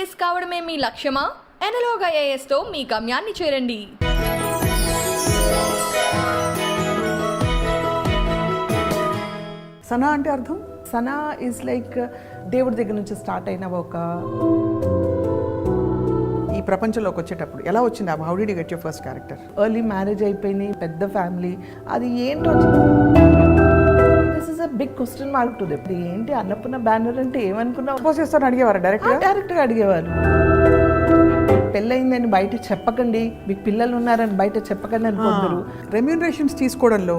IAS కావడమే మీ లక్ష్యమా? Analogue IAS తో మీ గమ్యాన్ని చేరండి. సనా అంటే అర్థం? సనా ఈజ్ లైక్ దేవుడి దగ్గర నుంచి స్టార్ట్ అయిన ఒక ఈ ప్రపంచంలోకి వచ్చేటప్పుడు ఎలా వచ్చింది? How did you get your first character? Early marriage అయిపోయింది, పెద్ద ఫ్యామిలీ, అది ఏంటో this is a big question mark to them. ఏంటి అన్నపూర్ణ బ్యానర్ అంటే ఏమనుకున్నావు? సపోజ్ చేస్తాను అడిగేవారు డైరెక్ట్గా అడిగేవారు. పెళ్ళయిందని బయట చెప్పకండి, మీకు పిల్లలు ఉన్నారని బయట చెప్పకండి అని కొందరు. రెమ్యూనరేషన్స్ తీసుకోవడంలో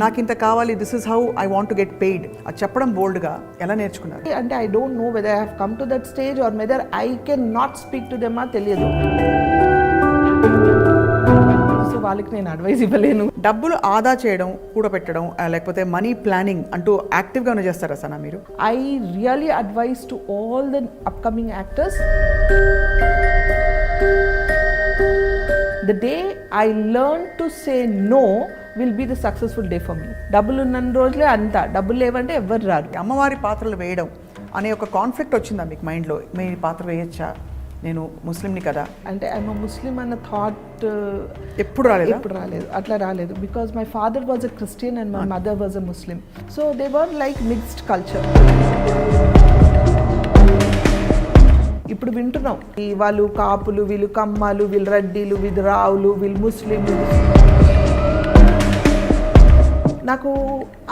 నాకు ఇంత కావాలి, this is how I want to get paid, అది చెప్పడం బోల్డ్గా ఎలా నేర్చుకున్నారు? అంటే I don't know whether I have come to that stage or whether I can not speak to them, తెలియదు. సో వాళ్ళకి నేను అడ్వైస్ ఇవ్వలేను. డబ్బులు ఆదా చేయడం, కూడబెట్టడం, లేకపోతే మనీ ప్లానింగ్ అంటూ యాక్టివ్గానే చేస్తారా సనా మీరు? I really advice to all the upcoming actors, the day I learn to say no will be the successful day for me. డబ్బులు ఉన్న రోజులే అంతా, డబ్బులు లేవంటే ఎవరు రారు. అమ్మవారి పాత్రలు వేయడం అనే ఒక కాన్ఫ్లిక్ట్ వచ్చిందా మీకు మైండ్లో? మీ పాత్ర వేయచ్చా, నేను ముస్లింని కదా అంటే ఐఎమ్ ముస్లిం అన్న థాట్ ఎప్పుడు రాలేదు, అట్లా రాలేదు. Because my father was a Christian and my mother was a Muslim, so they were like mixed culture. ఇప్పుడు వింటున్నాం, వాళ్ళు కాపులు, వీళ్ళు కమ్మాలు, వీళ్ళు రెడ్డిలు, వీళ్ళు రావులు, వీళ్ళు ముస్లింలు. నాకు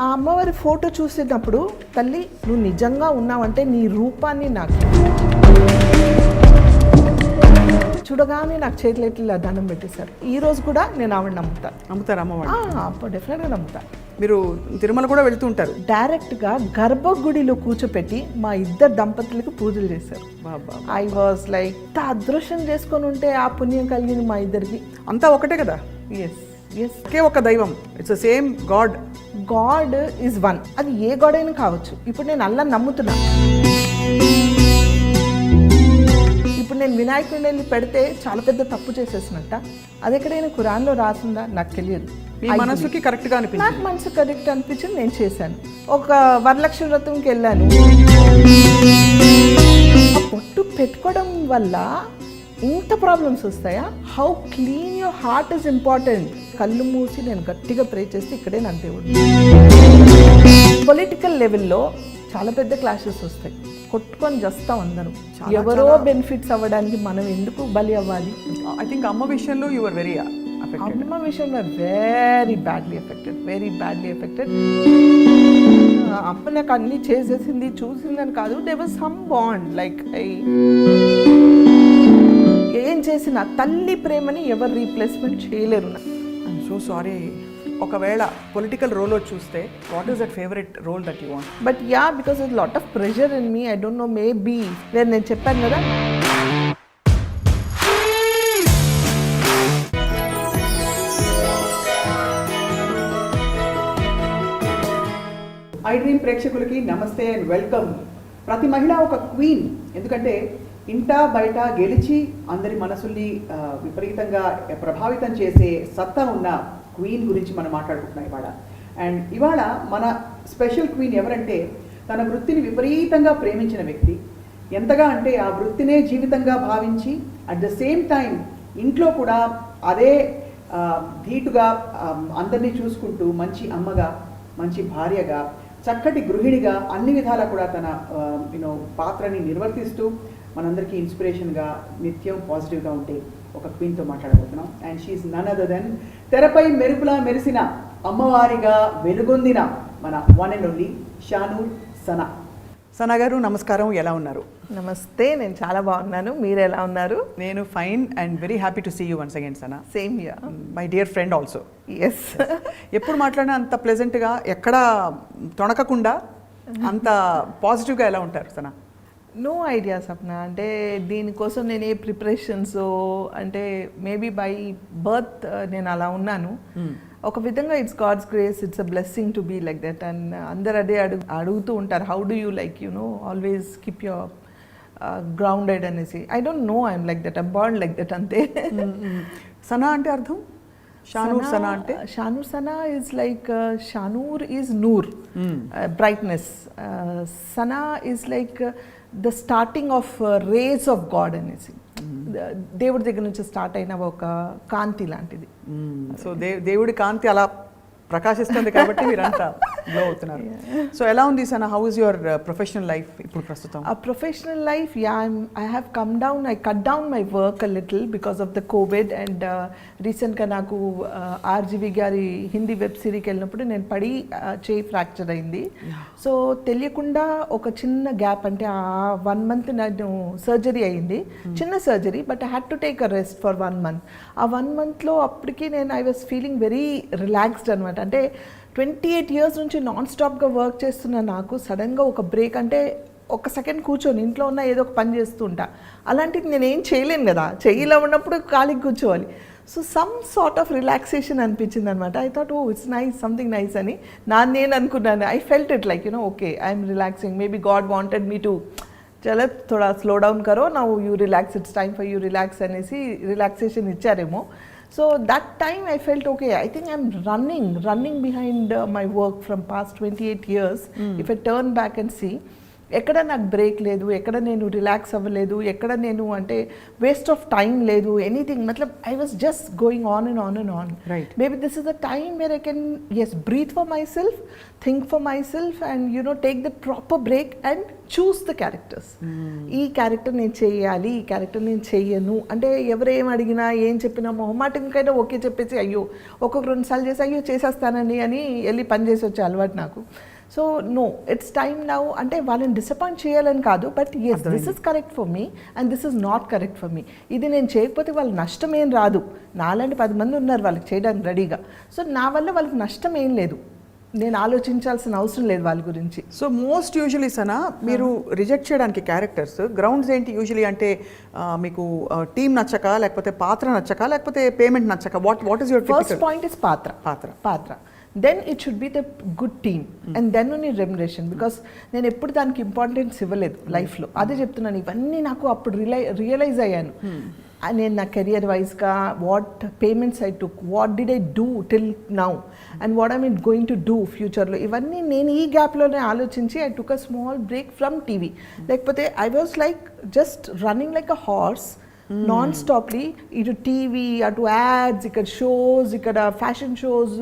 ఆ అమ్మవారి ఫోటో చూసేటప్పుడు, తల్లి నువ్వు నిజంగా ఉన్నావంటే నీ రూపాన్ని నాకు చూడగానే నాకు చేతులు ఎట్లా దండం పెట్టేశారు. ఈ రోజు కూడా నేను ఆవిడ నమ్ముతారు అమ్మవారు? డెఫినెట్గా నమ్ముతాను. మీరు తిరుమల కూడా వెళ్తూ ఉంటారు? డైరెక్ట్గా గర్భగుడిలో కూర్చోపెట్టి మా ఇద్దరు దంపతులకు పూజలు చేశారు. ఐ వాజ్ లైక్, అదృష్టం చేసుకొని ఉంటే ఆ పుణ్యం కలిగింది మా ఇద్దరికి. అంతా ఒకటే కదా? ఎస్ ఎస్, ఒకే ఒక దైవం, it's same God. God is one, అది ఏ గాడ్ అయినా కావచ్చు. ఇప్పుడు నేను అల్లా నమ్ముతున్నా, ఇప్పుడు నేను వినాయకుడిని వెళ్ళి పెడితే చాలా పెద్ద తప్పు చేసేసినట్ట. అది ఎక్కడైనా ఖురాన్లో రాసిందా నాకు తెలియదు. మీ మనసుకి కరెక్ట్గా అనిపించింది? నాకు మనసు కరెక్ట్ అనిపించింది, నేను చేశాను. ఒక వరలక్ష్మి వ్రతంకి వెళ్ళాను, పొట్టు పెట్టుకోవడం వల్ల ఇంత ప్రాబ్లమ్స్ వస్తాయా? How clean your heart is important. కళ్ళు మూసి నేను గట్టిగా ప్రే చేస్తే ఇక్కడే నా దేవుడు. పొలిటికల్ లెవెల్లో చాలా పెద్ద క్లాషెస్ వస్తాయి, కొట్టుకొని చేస్తాం అందరం. ఎవరో బెనిఫిట్స్ అవ్వడానికి మనం ఎందుకు బలి అవ్వాలి? ఐ థింక్ అమ్మ విషయంలో యు ఆర్ వెరీ అమ్మ విషయంలో వెరీ బ్యాడ్లీ ఎఫెక్టెడ్. అమ్మ నాకు అన్ని చేసేసింది, చూసిందని కాదు, they was some bond like ఏం చేసిన తల్లి ప్రేమని ఎవరు రీప్లేస్మెంట్ చేయలేరు. I'm so sorry. ఒకవేళ పొలిటికల్ రోల్ చూస్తే what is that favourite role that you want? But yeah, because it's lot of pressure in me. I don't know, maybe వేరే నేను చెప్పాను కదా, ఐ డ్రీమ్ ప్రేక్షకులకి నమస్తే అండ్ వెల్కమ్. ప్రతి మహిళ ఒక క్వీన్, ఎందుకంటే ఇంట బయట గెలిచి అందరి మనసుల్ని విపరీతంగా ప్రభావితం చేసే సత్తా ఉన్న క్వీన్ గురించి మనం మాట్లాడుకుంటున్నాం ఇవాళ. అండ్ ఇవాళ మన స్పెషల్ క్వీన్ ఎవరంటే, తన వృత్తిని విపరీతంగా ప్రేమించిన వ్యక్తి. ఎంతగా అంటే ఆ వృత్తినే జీవితంగా భావించి అట్ ద సేమ్ టైం ఇంట్లో కూడా అదే ధీటుగా అందరినీ చూసుకుంటూ మంచి అమ్మగా, మంచి భార్యగా, చక్కటి గృహిణిగా అన్ని విధాలా కూడా తన పాత్రని నిర్వర్తిస్తూ మనందరికీ ఇన్స్పిరేషన్గా, నిత్యం పాజిటివ్గా ఉంటే ఒక క్వీన్తో మాట్లాడబోతున్నాం. And she is none other than తెరపై మెరుపులా మెరిసిన, అమ్మవారిగా వెలుగొందిన మన one and only Shanoor Sana. Sana గారు నమస్కారం, ఎలా ఉన్నారు? నమస్తే, నేను చాలా బాగున్నాను. మీరు ఎలా ఉన్నారు? నేను fine and very happy to see you once again Sana. Same here, my dear friend also. Yes. ఎప్పుడు మాట్లాడినా అంత ప్లెజెంట్గా, ఎక్కడా తొణకకుండా అంత పాజిటివ్గా ఎలా ఉంటారు సనా? No idea Sapna. అంటే దీనికోసం నేను ఏ ప్రిపరేషన్స్, అంటే మేబీ బై బర్త్ నేను అలా ఉన్నాను. ఒక విధంగా it's God's grace, it's a blessing to be like that. And అందరు అదే అడుగుతూ ఉంటారు, how do you like always keep your grounded అనేసి. I don't know, I'm like that, I'm born like that, అంతే. సనా అంటే అర్థం? షానూర్ సనా అంటే Shanoor Sana is like Shanoor is నూర్, brightness. Sana is like the starting of race of God అనేసి, దేవుడి దగ్గర నుంచి స్టార్ట్ అయిన ఒక కాంతి లాంటిది. సో దేవుడి కాంతి అలా ప్రకాశిస్తుంది కాబట్టి మీరంతా గ్లో అవుతున్నారు. సో ఎలా ఉంది Sana, how is your professional life ఇప్పుడు ప్రస్తుతం? A professional life, yeah, I have come down, I cut down my work a little because of the COVID, and recent గా నాకు ఆర్జీవి గారి హిందీ వెబ్ సిరీకి వెళ్ళినప్పుడు నేను పడి చేయి ఫ్రాక్చర్ అయింది. సో తెలియకుండా ఒక చిన్న గ్యాప్, అంటే ఆ 1 month నేను సర్జరీ అయింది, చిన్న surgery, but I had to take a rest for 1 month. ఆ 1 monthలో అప్పటికి నేను I was feeling very relaxed అనమాట. అంటే 28 years నుంచి నాన్ స్టాప్గా వర్క్ చేస్తున్న నాకు సడన్గా ఒక బ్రేక్, అంటే ఒక సెకండ్ కూర్చొని ఇంట్లో ఉన్న ఏదో ఒక పని చేస్తూ ఉంటా, అలాంటిది నేను ఏం చేయలేను కదా, చెయ్యిలో ఉన్నప్పుడు ఖాళీకి కూర్చోవాలి. So some sort of relaxation అనిపించింది అనమాట. I thought oh it's nice, something nice అని నేను అనుకున్నాను. I felt it like okay, I'm relaxing, maybe God wanted me to చలో థోడా స్లో డౌన్ కరో, now you relax, it's time for you relax అనేసి relaxation ఇచ్చారేమో. So that time I felt okay, I think I'm running behind my work from past 28 years. If I turn back and see, ఎక్కడ నాకు break లేదు, ఎక్కడ నేను relax అవ్వలేదు, ఎక్కడ నేను అంటే వేస్ట్ ఆఫ్ టైం లేదు, ఎనీథింగ్. మతలబ్ I was just going on and on and on. Maybe this is the time where I can breathe for myself, think for myself, and take the proper break and choose the characters. ఈ character నేను చేయాలి, ఈ character నేను చెయ్యను అంటే ఎవరేం అడిగినా ఏం చెప్పినా మొహమాటంకైనా ఓకే చెప్పేసి అయ్యో ఒక్కొక్క 2 సార్లు చేసి అయ్యో చేసేస్తానని అని వెళ్ళి పని చేసి వచ్చే అలవాటు నాకు. So no, it's time now, అంటే వాళ్ళని డిసప్పాయింట్ చేయాలని కాదు, but yes this is correct for me and this is not correct for me. ఇది నేను చేయకపోతే వాళ్ళ నష్టం ఏం రాదు, నాలాంటి 10 మంది ఉన్నారు వాళ్ళకి చేయడానికి రెడీగా. సో నా వల్ల వాళ్ళకి నష్టం ఏం లేదు, నేను ఆలోచించాల్సిన అవసరం లేదు వాళ్ళ గురించి. సో మోస్ట్ యూజువలీ సనా మీరు రిజెక్ట్ చేయడానికి క్యారెక్టర్స్ గ్రౌండ్స్ ఏంటి యూజువలీ? అంటే మీకు టీమ్ నచ్చక, లేకపోతే పాత్ర నచ్చక, లేకపోతే పేమెంట్ నచ్చక? What is your first point is పాత్ర. Then it should be the good team, and then only remuneration, because నేను ఎప్పుడు దానికి ఇంపార్టెన్స్ ఇవ్వలేదు లైఫ్లో. అదే చెప్తున్నాను, ఇవన్నీ నాకు అప్పుడు రియలైజ్ అయ్యాను. నేను నా కెరియర్ వైజ్గా what payments I took, what did I do till now, and what I mean going to do ఫ్యూచర్లో, ఇవన్నీ నేను ఈ గ్యాప్లోనే ఆలోచించి I took a small break from TV. లేకపోతే I was like just running like a horse non stoply, ఇటు TV, అటు ads, ఇక్కడ షోస్, ఇక్కడ ఫ్యాషన్ షోస్,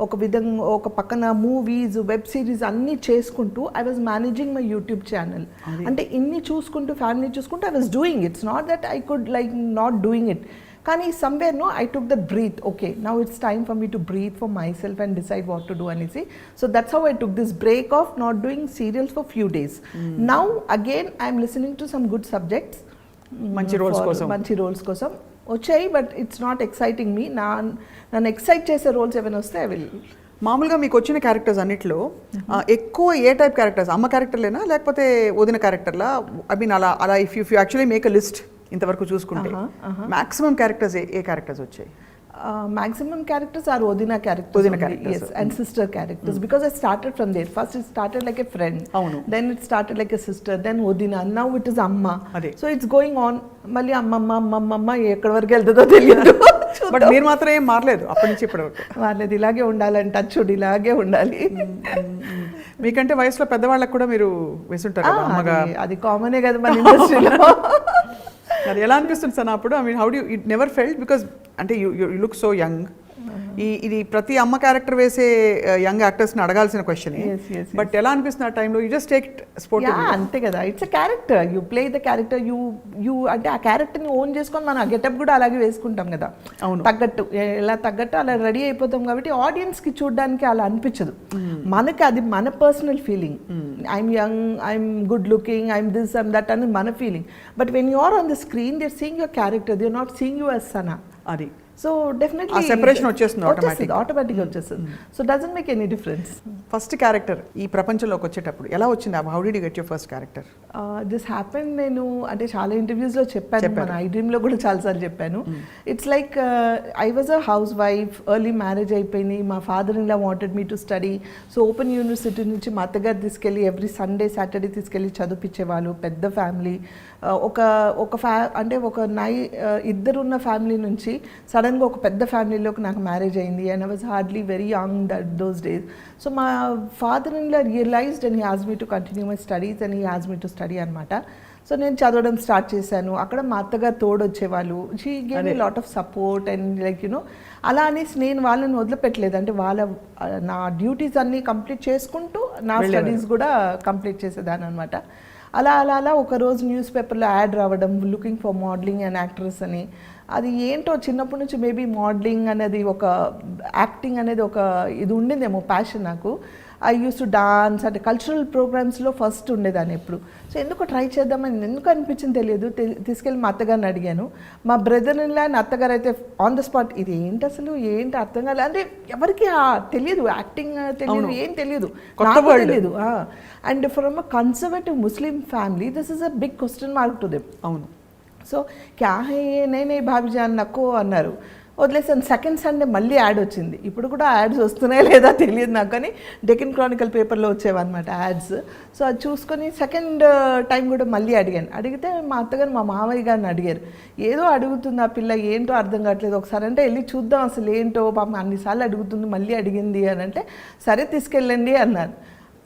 ఒక విధంగా ఒక పక్కన మూవీస్, వెబ్ సిరీస్ అన్నీ చేసుకుంటూ I was managing my YouTube channel. అంటే ఇన్ని చూసుకుంటూ, ఫ్యామిలీ చూసుకుంటూ I was doing. It's not that I could like not doing it, కానీ somewhere no I took that breath. Okay, now it's time for me to breathe for myself and decide what to do అనేసి. So that's how I took this break of not doing serials for few days. Now again I'm listening to some good subjects, మంచి roles కోసం వచ్చాయి, but it's not exciting మీ. నన్ను excite చేసే roles ఏమైనా వస్తే I will. మామూలుగా మీకు వచ్చిన క్యారెక్టర్స్ అన్నిట్లో ఎక్కువ ఏ టైప్ క్యారెక్టర్స్? అమ్మ క్యారెక్టర్లేనా, లేకపోతే వదిన క్యారెక్టర్లా? ఐ మీన్ అలా if you actually make a list ఇంతవరకు చూసుకుంటే మాక్సిమం క్యారెక్టర్స్ ఏ క్యారెక్టర్స్ వచ్చాయి? Maximum characters are Odina characters. Yes, and sister characters, because I started from there. First it started like a friend, then it started like a sister, then Odina, now it is Amma. So it's going on, మళ్ళీ అమ్మమ్మ ఎక్కడి వరకు వెళ్తుందో తెలియదు. But మీరు మాత్రం ఏం మారలేదు అప్పటి నుంచి ఇప్పటి వరకు? మారలేదు, ఇలాగే ఉండాలని టచ్చుడ్ ఇలాగే ఉండాలి. మీకంటే వయసులో పెద్దవాళ్ళకి కూడా మీరు వేసుంటారు కదా అమ్మగా, అది కామనే కదా మన ఇండస్ట్రీలో. అది ఎలా అనిపిస్తుంది సార్ అప్పుడు? I mean how do it never felt, because అంటే యూ లుక్ సో యంగ్. ఇది ప్రతి అమ్మ క్యారెక్టర్ వేసే యంగ్ యాక్టర్స్ని అడగాల్సిన క్వశ్చన్. బట్ ఎలా అనిపిస్తుంది ఆ టైంలో? You just take sport. అంతే కదా, it's a character, you play the character, you అంటే ఆ క్యారెక్టర్ని ఓన్ చేసుకొని మనం ఆ గెటప్ కూడా అలాగే వేసుకుంటాం కదా, తగ్గట్టు ఎలా తగ్గట్టు అలా రెడీ అయిపోతాం. కాబట్టి ఆడియన్స్కి చూడడానికి అలా అనిపించదు, మనకి అది మన personal feeling. I'm young, I'm good looking, I'm this, I'm that అని మన feeling. But when you are on the screen they are seeing your character, they are not seeing you as Sana. అది సో డెఫినెట్లీ సెపరేషన్ వచ్చేస్తుంది, ఆటోమేటిక్గా వచ్చేస్తుంది. So doesn't make any difference. First character ఈ ప్రపంచంలోకి వచ్చేటప్పుడు ఎలా వచ్చింది? How did you get your first character? This happen నేను అంటే చాలా ఇంటర్వ్యూస్లో చెప్పాను, మన ఐ డ్రీమ్లో కూడా చాలాసార్లు చెప్పాను. It's like I was a house wife, early marriage అయిపోయింది, మా father in law wanted me to study. So open university నుంచి మా అత్తగారు తీసుకెళ్ళి ఎవ్రీ సండే సాటర్డే తీసుకెళ్ళి చదివించేవాళ్ళు. పెద్ద ఫ్యామిలీ, ఇద్దరున్న ఫ్యామిలీ నుంచి సడన్గా ఒక పెద్ద ఫ్యామిలీలోకి నాకు మ్యారేజ్ అయింది. And I was hardly very young those days. So మా father in law realised and he as me to continue my studies and he as me to study అనమాట. సో నేను చదవడం స్టార్ట్ చేశాను. అక్కడ మా అత్తగారు తోడొచ్చేవాళ్ళు. She gave me lot of support and like you know అలా అనేసి నేను వాళ్ళని వదిలిపెట్టలేదు. అంటే నా డ్యూటీస్ అన్నీ కంప్లీట్ చేసుకుంటూ నా స్టడీస్ కూడా కంప్లీట్ చేసేదాన్ని అనమాట. అలా ఒకరోజు న్యూస్ పేపర్లో యాడ్ రావడం, looking for modelling and actress అని. అది ఏంటో చిన్నప్పటి నుంచి మేబీ మోడలింగ్ అనేది ఒక యాక్టింగ్ అనేది ఒక ఇది ఉండిందేమో ప్యాషన్ నాకు. ఐ యూస్ టు డాన్స్ అంటే కల్చరల్ ప్రోగ్రామ్స్లో ఫస్ట్ ఉండేదాన్ని ఎప్పుడు. సో ఎందుకు ట్రై చేద్దామని ఎందుకు అనిపించింది తెలియదు. తీసుకెళ్ళి మా అత్తగారిని అడిగాను. మా బ్రదర్ ఇన్ లా అత్తగారు అయితే ఆన్ ద స్పాట్ ఇది ఏంటి అసలు ఏంటి అర్థం కాలేదు. అంటే ఎవరికి తెలియదు, యాక్టింగ్ తెలియదు, ఏం తెలియదు, తెలియదు. And from a conservative Muslim family this is a big question mark to them. అవును. సో క్యా హే నేనే భాబీజాన్ నక్కో అన్నారు, వదిలేసాను. సెకండ్ సండే మళ్ళీ యాడ్ వచ్చింది. ఇప్పుడు కూడా యాడ్స్ వస్తున్నాయా లేదా తెలియదు నాకు, కానీ డెక్కన్ క్రానికల్ పేపర్లో వచ్చేవన్నమాట యాడ్స్. సో అది చూసుకొని సెకండ్ టైం కూడా మళ్ళీ అడిగితే మా అత్తగారు మా మామయ్య గారిని అడిగారు. ఏదో అడుగుతుంది ఆ పిల్ల, ఏంటో అర్థం కావట్లేదు, ఒకసారి అంటే వెళ్ళి చూద్దాం అసలు ఏంటో, పాపం అన్నిసార్లు అడుగుతుంది మళ్ళీ అడిగింది అని అంటే సరే తీసుకెళ్ళండి అన్నారు.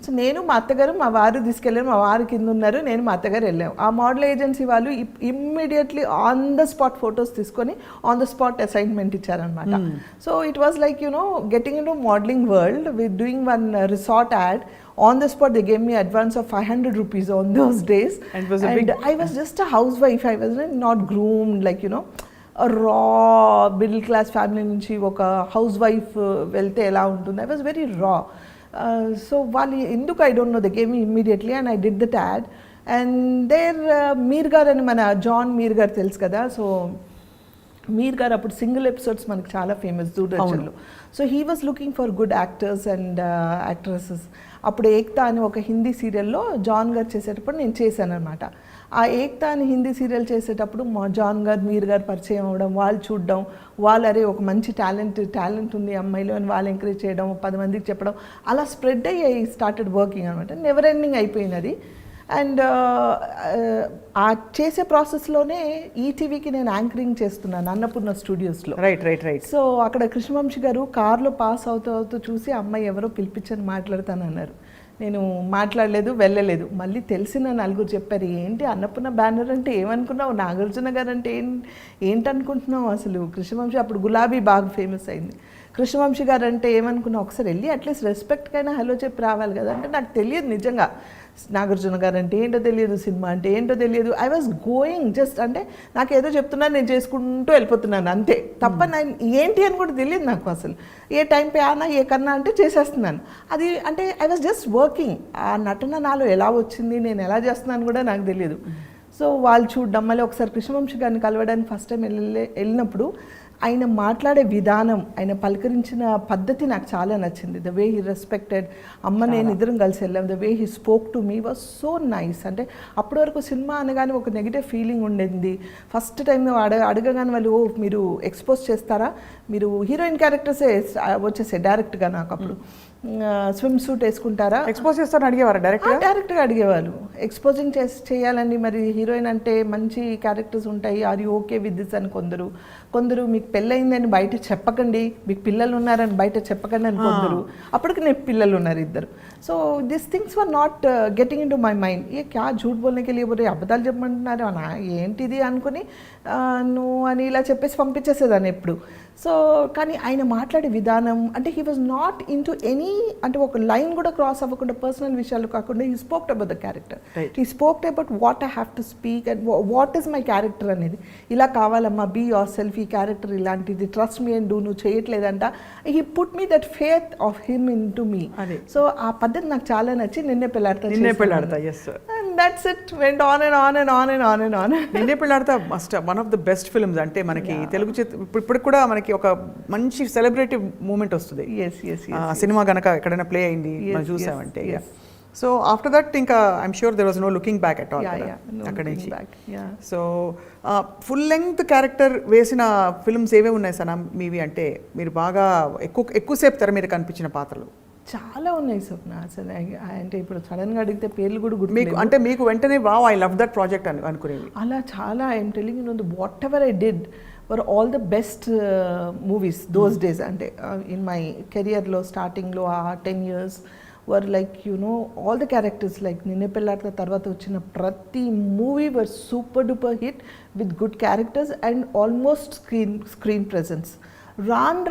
సో నేను మా అత్తగారు మా వారు తీసుకెళ్ళారు, మా వారు కింద ఉన్నారు, నేను మా అత్తగారు వెళ్ళాము. ఆ మోడల్ ఏజెన్సీ వాళ్ళు immediately on the spot photos తీసుకొని ఆన్ ద స్పాట్ అసైన్మెంట్ ఇచ్చారనమాట. So it was like you know getting in to modelling world with doing one resort add. On the spot, they gave me advance of 500 rupees on those days. And I was just a housewife. I was not groomed, like, you know, a raw middle class family nunchi oka housewife velte ela untundi. I was very raw. So వాళ్ళు ఎందుకు I don't know, they gave me immediately and I did that ad. And there Meer గారు అని మన John మీర్ గారు తెలుసు కదా. So మీర్ గారు అప్పుడు సింగిల్ ఎపిసోడ్స్ మనకు చాలా ఫేమస్ దూరదర్శన్లో. So he was looking for good actors and actresses. అప్పుడు ఏక్తా అని ఒక హిందీ సీరియల్లో జాన్ గారు చేసేటప్పుడు నేను చేశాను అనమాట. ఆ ఏక్తా అని హిందీ సీరియల్ చేసేటప్పుడు మా జాన్ గారు మీర్ గారు పరిచయం అవ్వడం, వాళ్ళు చూడడం, వాళ్ళు అరే ఒక మంచి టాలెంట్ ఉంది అమ్మాయిలో అని వాళ్ళు ఎంకరేజ్ చేయడం, 10 మందికి చెప్పడం, అలా స్ప్రెడ్ అయ్యి ఐ స్టార్టెడ్ వర్కింగ్ అనమాట. నెవర్ ఎండింగ్ అయిపోయినది. అండ్ ఆ చేసే ప్రాసెస్లోనే ఈటీవీకి నేను యాంకరింగ్ చేస్తున్నాను అన్నపూర్ణ స్టూడియోస్లో. రైట్. సో అక్కడ కృష్ణవంశీ గారు కార్లో పాస్ అవుతూ చూసి అమ్మాయి ఎవరో పిలిపించని మాట్లాడతానన్నారు. నేను మాట్లాడలేదు, వెళ్ళలేదు. మళ్ళీ తెలిసిన నలుగురు చెప్పారు, ఏంటి అన్నపూర్ణ బ్యానర్ అంటే ఏమనుకున్నావు, నాగార్జున గారు అంటే ఏంటనుకుంటున్నావు అసలు. కృష్ణవంశీ అప్పుడు గులాబీ బాగా ఫేమస్ అయింది. కృష్ణవంశీ గారు అంటే ఏమనుకున్నావు, ఒకసారి వెళ్ళి అట్లీస్ట్ రెస్పెక్ట్కైనా హలో చెప్పి రావాలి కదా. అంటే నాకు తెలియదు నిజంగా, నాగార్జున గారు అంటే ఏంటో తెలియదు, సినిమా అంటే ఏంటో తెలియదు. ఐ వాజ్ గోయింగ్ జస్ట్, అంటే నాకు ఏదో చెప్తున్నాను, నేను చేసుకుంటూ వెళ్ళిపోతున్నాను అంతే తప్ప ఏంటి అని కూడా తెలియదు నాకు అసలు. ఏ టైం పే ఆనా ఏ కన్నా అంటే చేసేస్తున్నాను. అది అంటే ఐ వాజ్ జస్ట్ వర్కింగ్. ఆ నటన నాలో ఎలా వచ్చింది, నేను ఎలా చేస్తున్నాను కూడా నాకు తెలియదు. సో వాళ్ళు చూడడం, మళ్ళీ ఒకసారి కృష్ణవంశీ గారిని కలవడానికి ఫస్ట్ టైం వెళ్ళినప్పుడు ఆయన మాట్లాడే విధానం, ఆయన పలకరించిన పద్ధతి నాకు చాలా నచ్చింది. The way he respected. అమ్మ నేను ఇద్దరం కలిసి వెళ్ళాం. The way he spoke to me was so nice. అంటే అప్పటి వరకు సినిమా అనగానే ఒక నెగిటివ్ ఫీలింగ్ ఉండేది. ఫస్ట్ టైం అడగగానే వాళ్ళు మీరు ఎక్స్పోజ్ చేస్తారా, మీరు హీరోయిన్ క్యారెక్టర్సే వచ్చేసాయి డైరెక్ట్గా. నాకు అప్పుడు స్విమ్ సూట్ వేసుకుంటారా, ఎక్స్పోజ్ చేస్తారని అడిగేవారు డైరెక్ట్గా అడిగేవాళ్ళు. ఎక్స్పోజింగ్ చేయాలండి, మరి హీరోయిన్ అంటే మంచి క్యారెక్టర్స్ ఉంటాయి, are you okay with this అని కొందరు మీకు పెళ్ళయిందని బయట చెప్పకండి, మీకు పిల్లలు ఉన్నారని బయట చెప్పకండి అని కొందరు. అప్పటికి నేను పిల్లలు ఉన్నారు 2. So this things were not getting into my mind. ఏ క్యా झूठ बोलने के लिए बोले, అబద్ధాలు చెప్పమంటున్నారు అనా ఏంటిది అనుకుని నువ్వు అని ఇలా చెప్పేసి పంపించేసేదాన్ని ఎప్పుడు. సో కానీ ఆయన మాట్లాడే విధానం అంటే he was not into any, అంటే ఒక లైన్ కూడా క్రాస్ అవ్వకుండా పర్సనల్ విషయాలు కాకుండా he spoked about the character. He spoked about what I have to speak and what is my character అనేది. ఇలా కావాలమ్మా, బీ యువర్ సెల్ఫ్, ఈ క్యారెక్టర్ ఇలాంటిది, ట్రస్ట్ మీ అండ్ డూ, నువ్వు చేయట్లేదంట. He put me that faith of him into me. So ఆ పద్ధతి నాకు చాలా నచ్చి నిన్నే Pelladata. And that's it, went on and on and on and on and on. Ninne Pelladatha must one of the best films. అంటే మనకి తెలుగు ఇప్పుడు కూడా మనకి ఒక మంచి సెలబ్రేటివ్ మూమెంట్ వస్తుంది. సినిమా కనుక ఎక్కడైనా ప్లే అయింది మనం చూసామంటే. సో ఆఫ్టర్ దట్ ఇంకా I'm sure there was no looking back at all No అక్కడి looking నుంచి. back. Yeah. So full length character వేసిన ఫిల్మ్స్ ఏవే ఉన్నాయి సనా మీవి, అంటే మీరు బాగా ఎక్కువసేపు తెర మీద కనిపించిన పాత్రలు? చాలా ఉన్నాయి స్వప్న అసలు అంటే ఇప్పుడు సడన్గా అడిగితే పేర్లు కూడా గుర్తు మీకు అంటే మీకు వెంటనే wow I love that project అని అనుకునేవి? అలా చాలా I'm telling you know whatever I did were all the best movies those days. అంటే ఇన్ మై కెరియర్లో స్టార్టింగ్లో ఆ 10 years were like no all the characters like Ninne Pelladata తర్వాత వచ్చిన ప్రతి movie were super duper hit with good characters and almost screen presence.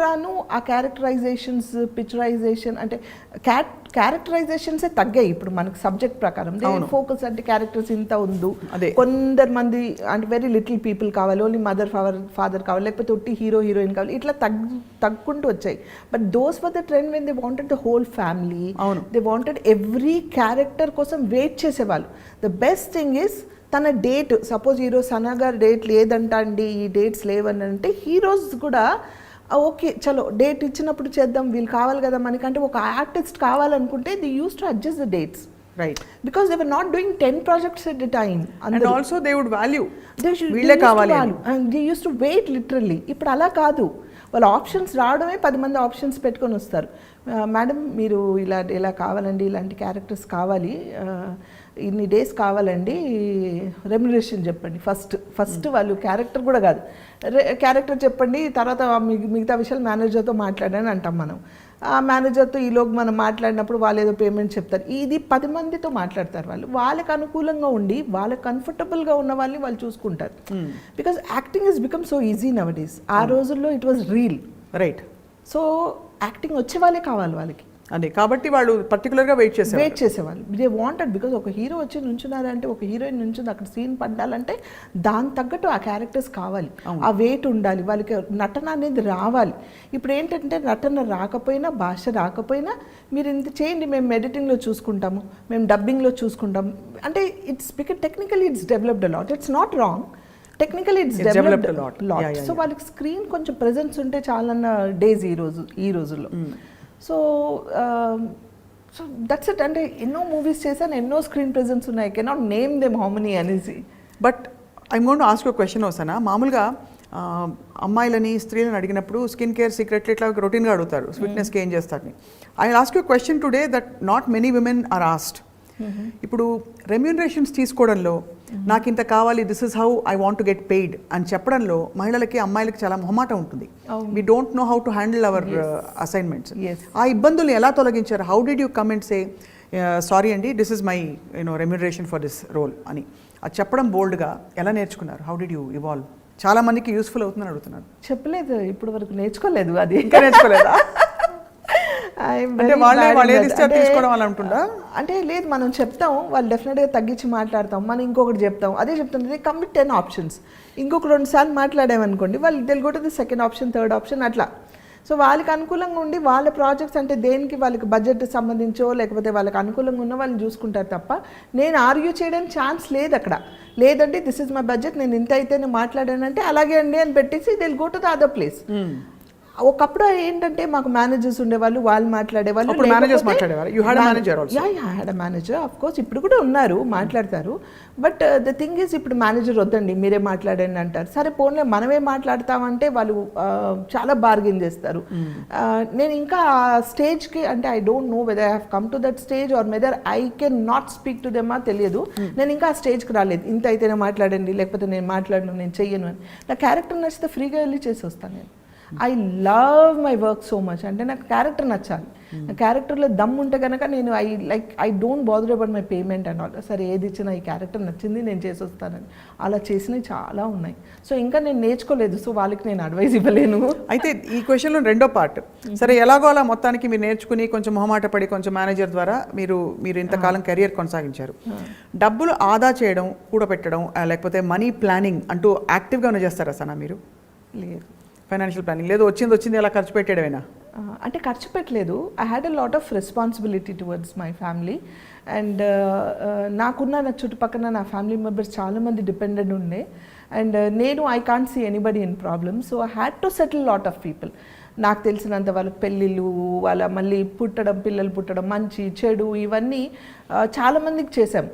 రాను ఆ characterisations picturisation అంటే క్యారెక్టరైజేషన్సే తగ్గాయి ఇప్పుడు మనకు సబ్జెక్ట్ ప్రకారం. ఫోకస్ అంటే క్యారెక్టర్స్ ఇంత ఉండు, కొందరు మంది అంటే వెరీ లిటిల్ పీపుల్ కావాలి, ఓన్లీ మదర్ ఫాదర్ కావాలి, లేకపోతే ఒట్టి హీరోయిన్ కావాలి, ఇట్లా తగ్గుకుంటూ వచ్చాయి. But those for the trend when they wanted the whole family, they wanted every character కోసం వెయిట్ చేసేవాళ్ళు. ద బెస్ట్ థింగ్ ఈస్ తన డేట్, సపోజ్ ఈరోజు సనా గారి డేట్ లేదంట అండి, ఈ డేట్స్ లేవని అంటే హీరోస్ కూడా ఓకే చలో డేట్ ఇచ్చినప్పుడు చేద్దాం, వీళ్ళు కావాలి కదా మనకంటే ఒక ఆర్టిస్ట్ కావాలనుకుంటే they use to adjust the dates, right? Because they were not doing 10 projects at a time. And also they would value వీళ్ళే కావాలి, they use to wait literally. ఇప్పుడు అలా కాదు, వాళ్ళ ఆప్షన్స్ రావడమే 10 మంది ఆప్షన్స్ పెట్టుకొని వస్తారు. మేడం మీరు ఇలా కావాలండి, ఇలాంటి క్యారెక్టర్స్ కావాలి, ఇన్ని డేస్ కావాలండి, రెమ్యునరేషన్ చెప్పండి. ఫస్ట్ వాళ్ళు క్యారెక్టర్ కూడా కాదు, క్యారెక్టర్ చెప్పండి, తర్వాత మిగతా విషయాలు మేనేజర్తో మాట్లాడని అంటాం మనం. ఆ మేనేజర్తో ఈలోపు మనం మాట్లాడినప్పుడు వాళ్ళు ఏదో పేమెంట్ చెప్తారు. ఇది 10 మందితో మాట్లాడతారు వాళ్ళు. వాళ్ళకి అనుకూలంగా ఉండి వాళ్ళకి కంఫర్టబుల్గా ఉన్న వాళ్ళని వాళ్ళు చూసుకుంటారు. Because acting is become so easy now days. ఆ రోజుల్లో it was reel, right? So acting వచ్చే వాళ్ళే కావాలి వాళ్ళకి. అదే కాబట్టి వాళ్ళు పర్టికులర్గా వెయిట్ చేసేవాళ్ళు. దే వాంటెడ్ బికాజ్ ఒక హీరో వచ్చి నుంచున్నారంటే, ఒక హీరోయిన్ నుంచుంది అక్కడ సీన్ పడ్డాలంటే దాని తగ్గట్టు ఆ క్యారెక్టర్స్ కావాలి, ఆ వెయిట్ ఉండాలి, వాళ్ళకి నటన అనేది రావాలి. ఇప్పుడు ఏంటంటే నటన రాకపోయినా, భాష రాకపోయినా మీరు ఇంత చేయండి, మేము ఎడిటింగ్లో చూసుకుంటాము, మేము డబ్బింగ్లో చూసుకుంటాము అంటే it's because technically it's developed a lot. It's not wrong, technically it's developed a lot. So వాళ్ళకి స్క్రీన్ కొంచెం ప్రెజెన్స్ ఉంటే చాలన్న డేస్ ఈ రోజుల్లో. So that's it. అంటే ఎన్నో మూవీస్ చేశాను, ఎన్నో స్క్రీన్ ప్రెజెన్స్ ఉన్నాయి, I cannot name them how many అనేసి. But I'm going to ask you question వస్తానా. మామూలుగా అమ్మాయిలని స్త్రీలను అడిగినప్పుడు స్కిన్ కేర్ సీక్రెట్లు ఇట్లా రొటీన్గా అడుగుతారు, స్వీట్నెస్కి ఏం చేస్తారని. I ask you question today that not many women are asked. ఇప్పుడు రెమ్యూనరేషన్స్ తీసుకోవడంలో నాకు ఇంత కావాలి, this is how I want to get paid అని చెప్పడంలో మహిళలకి అమ్మాయిలకి చాలా మొహమాటం ఉంటుంది. We don't know how to handle our assignments. ఆ ఇబ్బందులు ఎలా తొలగించారు? How did you comment say sorry అండి this is my remuneration for this role అని అది చెప్పడం బోల్డ్గా ఎలా నేర్చుకున్నారు? How did you evolve? చాలా మందికి యూస్ఫుల్ అవుతుందని అడుగుతున్నారు. చెప్పలేదు, ఇప్పుడు వరకు నేర్చుకోలేదు. అది ఇంకా నేర్చుకోలేదా? అంటే లేదు, మనం చెప్తాం, వాళ్ళు డెఫినెట్గా తగ్గించి మాట్లాడతాం, మనం ఇంకొకటి చెప్తాం, అదే చెప్తుంది కంప్లీట్ 10 options. ఇంకొక 2 సార్లు మాట్లాడామనుకోండి, వాళ్ళు Telugu the second option, third option అట్లా. సో వాళ్ళకి అనుకూలంగా ఉండి వాళ్ళ ప్రాజెక్ట్స్ అంటే దేనికి వాళ్ళకి బడ్జెట్ సంబంధించో లేకపోతే వాళ్ళకి అనుకూలంగా ఉన్న వాళ్ళని చూసుకుంటారు తప్ప నేను ఆర్గ్యూ చేయడానికి ఛాన్స్ లేదు అక్కడ. లేదంటే దిస్ ఇస్ మై బడ్జెట్, నేను ఇంత అయితే నేను మాట్లాడానంటే అలాగే అండి అని పెట్టేసి they will go to the other place. ఒకప్పుడు ఏంటంటే మాకు మేనేజర్స్ ఉండేవాళ్ళు, వాళ్ళు మాట్లాడేవాళ్ళు. మేనేజర్ ఆఫ్ కోర్స్ ఇప్పుడు కూడా ఉన్నారు, మాట్లాడతారు. బట్ ద థింగ్ ఈజ్ ఇప్పుడు మేనేజర్ వద్దండి మీరే మాట్లాడండి అంటారు. సరే పోన్లే మనమే మాట్లాడతామంటే వాళ్ళు చాలా బార్గెన్ చేస్తారు. నేను ఇంకా స్టేజ్కి అంటే I don't know whether I have come to that stage or whether I can not speak to them తెలియదు. నేను ఇంకా ఆ స్టేజ్కి రాలేదు, ఇంత అయితేనే మాట్లాడండి లేకపోతే నేను మాట్లాడను, నేను చెయ్యను అని. నా క్యారెక్టర్ నచ్చితే ఫ్రీగా వెళ్ళి చేసి వస్తాను నేను. I love my work so much. అంటే నాకు క్యారెక్టర్ నచ్చాలి, నా క్యారెక్టర్లో దమ్ ఉంటే కనుక నేను I don't bother about my payment and all. సరే ఏది ఇచ్చినా ఈ క్యారెక్టర్ నచ్చింది నేను చేసి వస్తానని అలా చేసినవి చాలా ఉన్నాయి. సో ఇంకా నేను నేర్చుకోలేదు, సో వాళ్ళకి నేను అడ్వైస్ ఇవ్వలేను. అయితే ఈ క్వశ్చన్లో రెండో పార్ట్, సరే ఎలాగో అలా మొత్తానికి మీరు నేర్చుకుని కొంచెం మొహమాట పడి కొంచెం మేనేజర్ ద్వారా మీరు ఇంతకాలం కెరియర్ కొనసాగించారు. డబ్బులు ఆదా చేయడం, కూడబెట్టడం లేకపోతే మనీ ప్లానింగ్ అంటూ యాక్టివ్గా చేస్తారా సనా మీరు? లేదు, ఫైనాన్షియల్ ప్లానింగ్ లేదు, వచ్చింది అలా ఖర్చు పెట్టేయడమేనా? అంటే ఖర్చు పెట్టలేదు. I had a lot of responsibility towards my family and నాకున్న నా చుట్టుపక్కల నా ఫ్యామిలీ మెంబర్స్ చాలామంది డిపెండెంట్ ఉండే అండ్ నేను I can't see anybody in problem. So I had to settle lot of people. నాకు తెలిసినంత వాళ్ళకి పెళ్ళిళ్ళు, వాళ్ళ మళ్ళీ పుట్టడం, పిల్లలు పుట్టడం, మంచి చెడు ఇవన్నీ చాలామందికి చేసాం.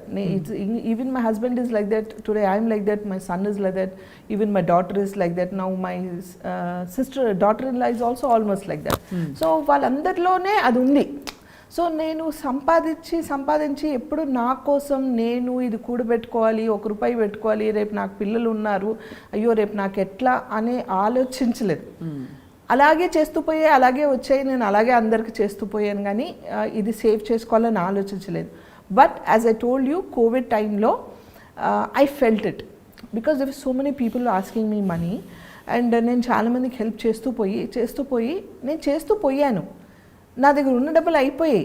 Even my husband is like that, today I'm like that, my son is like that, even my daughter is like that, now my daughter in law is also almost like that. So వాళ్ళందరిలోనే అది ఉంది. So నేను సంపాదించి ఎప్పుడు నా కోసం నేను ఇది కూడబెట్టుకోవాలి, ₹1 పెట్టుకోవాలి, రేపు నాకు పిల్లలు ఉన్నారు, అయ్యో రేపు నాకు ఎట్లా అని ఆలోచించలేదు. అలాగే చేస్తూ పోయే, అలాగే వచ్చాయి, నేను అలాగే అందరికి చేస్తూ పోయాను, కానీ ఇది సేవ్ చేసుకోవాలని ఆలోచించలేదు. But as I told you, Covid టైంలో I felt it because there so many people asking me money. And నేను చాలామందికి హెల్ప్ నేను చేస్తూ పోయాను. నా దగ్గర ఉన్న డబ్బులు అయిపోయాయి,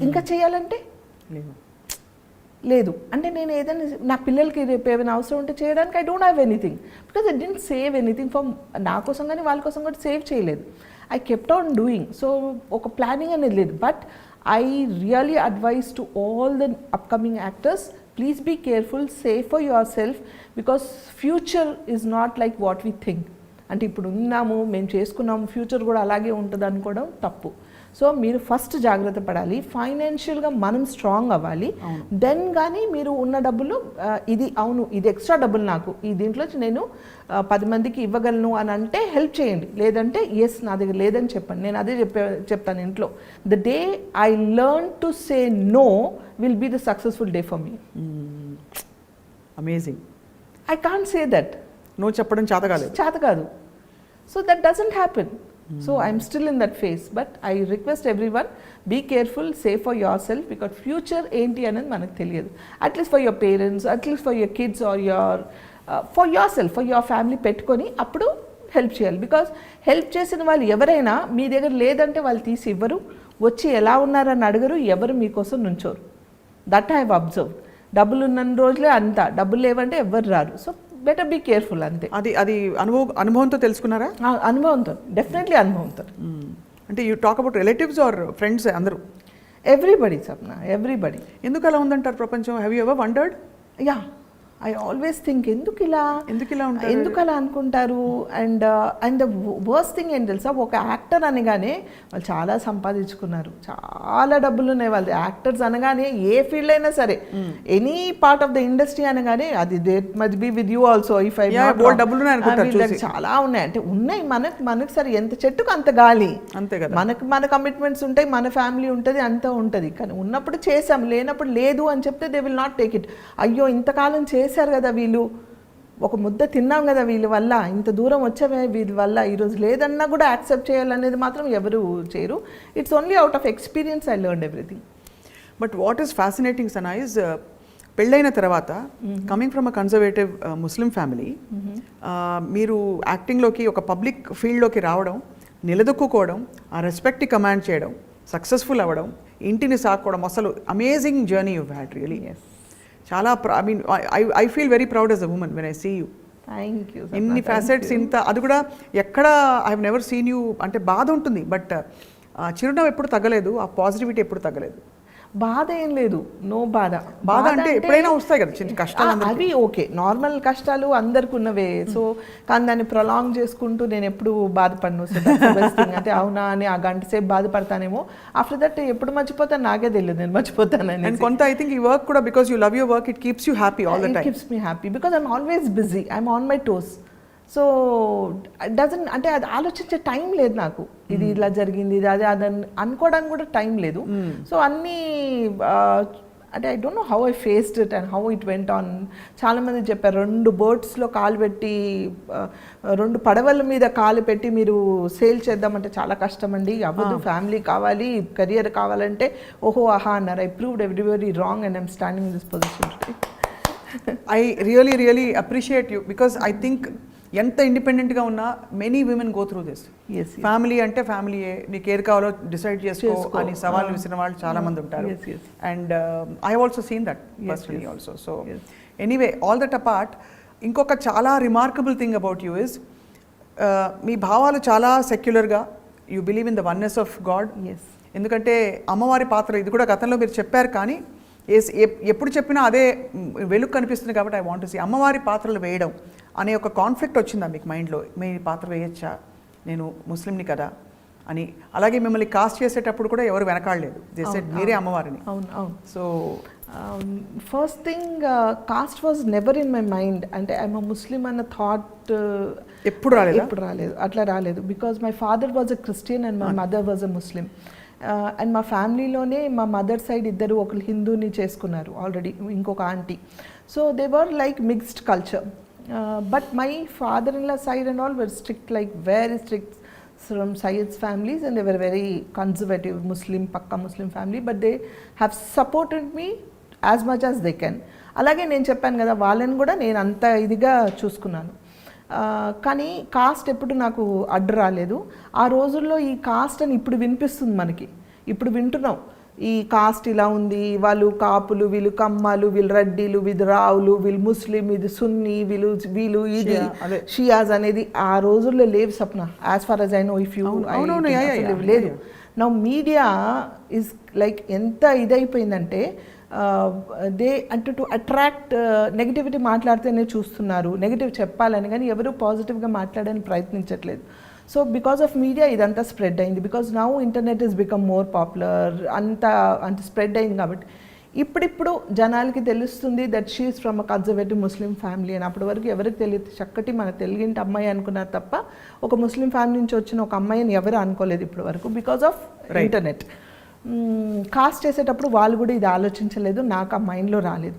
ఇంకా చేయాలంటే లేదు. అంటే నేను ఏదైనా నా పిల్లలకి రేపు ఏమైనా అవసరం ఉంటే చేయడానికి I don't have anything, because I don't save anything for నా కోసం కానీ వాళ్ళ కోసం కూడా సేవ్ చేయలేదు. I kept on doing. So ఒక ప్లానింగ్ అనేది లేదు. But I really advise to all the upcoming actors, please be careful, save for your self, because future is not like what we think. అంటే ఇప్పుడు ఉన్నాము, మేము చేసుకున్నాము, future కూడా అలాగే ఉంటుంది అనుకోవడం తప్పు. సో మీరు ఫస్ట్ జాగ్రత్త పడాలి, ఫైనాన్షియల్గా మనం స్ట్రాంగ్ అవ్వాలి. దెన్ కానీ మీరు ఉన్న డబ్బులు ఇది అవును ఇది ఎక్స్ట్రా డబ్బులు నాకు ఈ దీంట్లో నేను 10 మందికి ఇవ్వగలను అని అంటే హెల్ప్ చేయండి. లేదంటే ఎస్ నా దగ్గర లేదని చెప్పండి. నేను అదే చెప్తాను ఇంట్లో. The day I learn to say no will be the successful day for me. Amazing. I can't say that. No చెప్పడం చేత కాదు. So that doesn't happen. So I'm still in that phase, but I request everyone, be careful, save for yourself, because future enti anadi manaku teliyadu. At least for your parents, at least for your kids or your for yourself, for your family పెట్టుకొని అప్పుడు help చేయాలి. Because help చేసిన వాళ్ళు ఎవరైనా మీ దగ్గర లేదంటే వాళ్ళు తీసి ఇవ్వరు, వచ్చి ఎలా ఉన్నారని అడగరు, ఎవరు మీకోసం నుంచోరు. That I have observe. డబ్బులు ఉన్న రోజులే అంతా, డబ్బులు లేవంటే ఎవరు రారు. సో బెటర్ బీ కేర్ఫుల్ అంతే. అది అనుభవంతో తెలుసుకున్నారా? అనుభవంతో, డెఫినెట్లీ అనుభవంతో. అంటే you talk about relatives or friends? అందరూ, ఎవ్రీబడి సప్న, ఎవ్రీబడి. ఎందుకు అలా ఉందంటారు ప్రపంచం? Have you ever wondered? Yeah, I always think ఎందుకు ఇలా ఉంటారు, ఎందుకు అలా అనుకుంటారు. అండ్ ద వర్స్ట్ థింగ్ ఏం తెలుసా, ఒక యాక్టర్ అనగానే వాళ్ళు చాలా సంపాదించుకున్నారు, చాలా డబ్బులు ఉన్నాయి వాళ్ళు. యాక్టర్స్ అనగానే ఏ ఫీల్డ్ అయినా సరే, any part of the industry అనగానే అది they must be with you also. If I చాలా ఉన్నాయి అంటే ఉన్నాయి. మనకు సరే ఎంత చెట్టుకు అంత గాలి, అంతే కదా. మన కమిట్మెంట్స్ ఉంటాయి, మన ఫ్యామిలీ ఉంటుంది, అంతా ఉంటుంది. కానీ ఉన్నప్పుడు చేసాం, లేనప్పుడు లేదు అని చెప్తే they will not take it. అయ్యో ఇంతకాలం చేశారు కదా వీళ్ళు, ఒక ముద్ద తిన్నాం కదా వీళ్ళ వల్ల, ఇంత దూరం వచ్చామే వీళ్ళ వల్ల, ఈరోజు లేదన్నా కూడా యాక్సెప్ట్ చేయాలనేది మాత్రం ఎవరు చేయరు. It's only out of experience I learned everything. But what is fascinating Sana is, పెళ్ళైన తర్వాత coming from a conservative Muslim family, మీరు యాక్టింగ్లోకి ఒక పబ్లిక్ ఫీల్డ్లోకి రావడం, నిలదొక్కుకోవడం, ఆ రెస్పెక్ట్ని కమాండ్ చేయడం, సక్సెస్ఫుల్ అవ్వడం, ఇంటిని సాకోవడం, అసలు amazing journey you had really. చాలా I mean I feel very proud as a woman when I see you. Thank you. ఇన్ని ఫ్యాసెట్స్, ఇంత అది కూడా ఎక్కడ I have never seen you. అంటే బాధ ఉంటుంది, బట్ చిరునవ్వు ఎప్పుడు తగ్గలేదు, ఆ పాజిటివిటీ ఎప్పుడు తగ్గలేదు. బాధ ఏం లేదు, నో బాధ. అంటే ఎప్పుడైనా వస్తాయి కదా చిన్న కష్టాలు, అవి ఓకే, నార్మల్ కష్టాలు అందరికి ఉన్నవే. సో కానీ దాన్ని ప్రొలాంగ్ చేసుకుంటూ నేను ఎప్పుడు బాధపడను. సో అంటే అవునా అని ఆ గంట సేపు బాధపడతానేమో, ఆఫ్టర్ దట్ ఎప్పుడు మర్చిపోతాను నాకే తెలియదు, నేను మర్చిపోతానని. అండ్ కొంత ఐ థింక్ ఈ వర్క్ కూడా, because you love your work, it keeps you happy all the time. It keeps me happy because I'm always busy, I'm on my toes. So doesn't అంటే అది ఆలోచించే టైం లేదు నాకు, ఇది ఇలా జరిగింది ఇది అదే అదని అనుకోవడానికి కూడా టైం లేదు. సో అన్నీ అంటే I don't know how I faced it and how it went on. చాలామంది చెప్పారు 2 బోట్స్లో కాలు పెట్టి 2 పడవల మీద కాలు పెట్టి మీరు సేల్ చేద్దామంటే చాలా కష్టం అండి, అవ్వదు, ఫ్యామిలీ కావాలి, కెరియర్ కావాలంటే ఓహో ఆహా అన్నారు. I proved everybody wrong and I'm standing in this position today. I really appreciate you, because I think ఎంత ఇండిపెండెంట్గా ఉన్నా many women go through this. Family అంటే ఫ్యామిలీయే, నీకు ఏది కావాలో డిసైడ్ చేసుకో అని సవాల్ విసిరిన వాళ్ళు చాలా మంది ఉంటారు. And I also seen that personally also. So anyway, all that apart, ఇంకొక చాలా remarkable thing about you is, మీ భావాలు చాలా సెక్యులర్గా, you believe in the oneness of God. ఎందుకంటే అమ్మవారి పాత్ర ఇది కూడా గతంలో మీరు చెప్పారు, కానీ ఎప్పుడు చెప్పినా అదే వెలుగు కనిపిస్తుంది. కాబట్టి ఐ వాంట్ టు సీ అమ్మవారి పాత్రలు వేయడం అనే ఒక కాన్ఫ్లిక్ట్ వచ్చిందా మీకు మైండ్లో? మీ పాత్ర వేయచ్చా నేను ముస్లింని కదా అని. అలాగే మిమ్మల్ని కాస్ట్ చేసేటప్పుడు కూడా ఎవరు వెనకాడలేదు, మీరే అమ్మవారిని. అవును అవును. So first thing cost was never in my mind. అంటే ఐఎమ్ ముస్లిం అన్న థాట్ ఎప్పుడు రాలేదు? ఎప్పుడు రాలేదు, అట్లా రాలేదు. Because my father was a Christian and my mother was a Muslim. And మా ఫ్యామిలీలోనే మా మదర్ సైడ్ ఇద్దరు, ఒకరు హిందూని చేసుకున్నారు ఆల్రెడీ, ఇంకొక aunty. So they were like mixed culture. But my father in law side and all were strict, like very strict from Sayyid's families, and they were very conservative Muslim, pakka Muslim family, but they have supported me as much as they can. అలాగే నేను చెప్పాను కదా, వాళ్ళని కూడా నేను అంత ఇదిగా చూసుకున్నాను. కానీ కాస్ట్ ఎప్పుడు నాకు అడ్డు రాలేదు. ఆ రోజుల్లో ఈ కాస్ట్ అని ఇప్పుడు వినిపిస్తుంది మనకి, ఇప్పుడు వింటున్నాం ఈ కాస్ట్ ఇలా ఉంది, వాళ్ళు కాపులు, వీళ్ళు కమ్మాలు, వీళ్ళు రెడ్డిలు, వీళ్ళు రావులు, వీళ్ళు ముస్లిం, ఇది సున్నీ, వీళ్ళు ఇది షియాజ్ అనేది ఆ రోజుల్లో లేవు Sapna. As far as I know, if you లేదు. నా మీడియా ఈజ్ లైక్ ఎంత ఇదైపోయిందంటే దే అంటే టు అట్రాక్ట్ నెగిటివిటీ మాట్లాడితేనే చూస్తున్నారు, నెగిటివ్ చెప్పాలని, కానీ ఎవరు పాజిటివ్గా మాట్లాడడానికి ప్రయత్నించట్లేదు. సో బికాస్ ఆఫ్ మీడియా ఇదంతా స్ప్రెడ్ అయింది. Because now internet is become more popular, అంత స్ప్రెడ్ అయింది. కాబట్టి ఇప్పుడిప్పుడు జనాలకి తెలుస్తుంది that she is from a conservative Muslim family అని. అప్పటి వరకు ఎవరికి తెలియదు. చక్కటి మన తెలుగింటి అమ్మాయి అనుకున్నారు తప్ప ఒక ముస్లిం ఫ్యామిలీ నుంచి వచ్చిన ఒక అమ్మాయిని ఎవరు అనుకోలేదు ఇప్పటి వరకు, బికాస్ ఆఫ్ ఇంటర్నెట్. కాస్ట్ చేసేటప్పుడు వాళ్ళు కూడా ఇది ఆలోచించలేదు, నాకు ఆ మైండ్లో రాలేదు.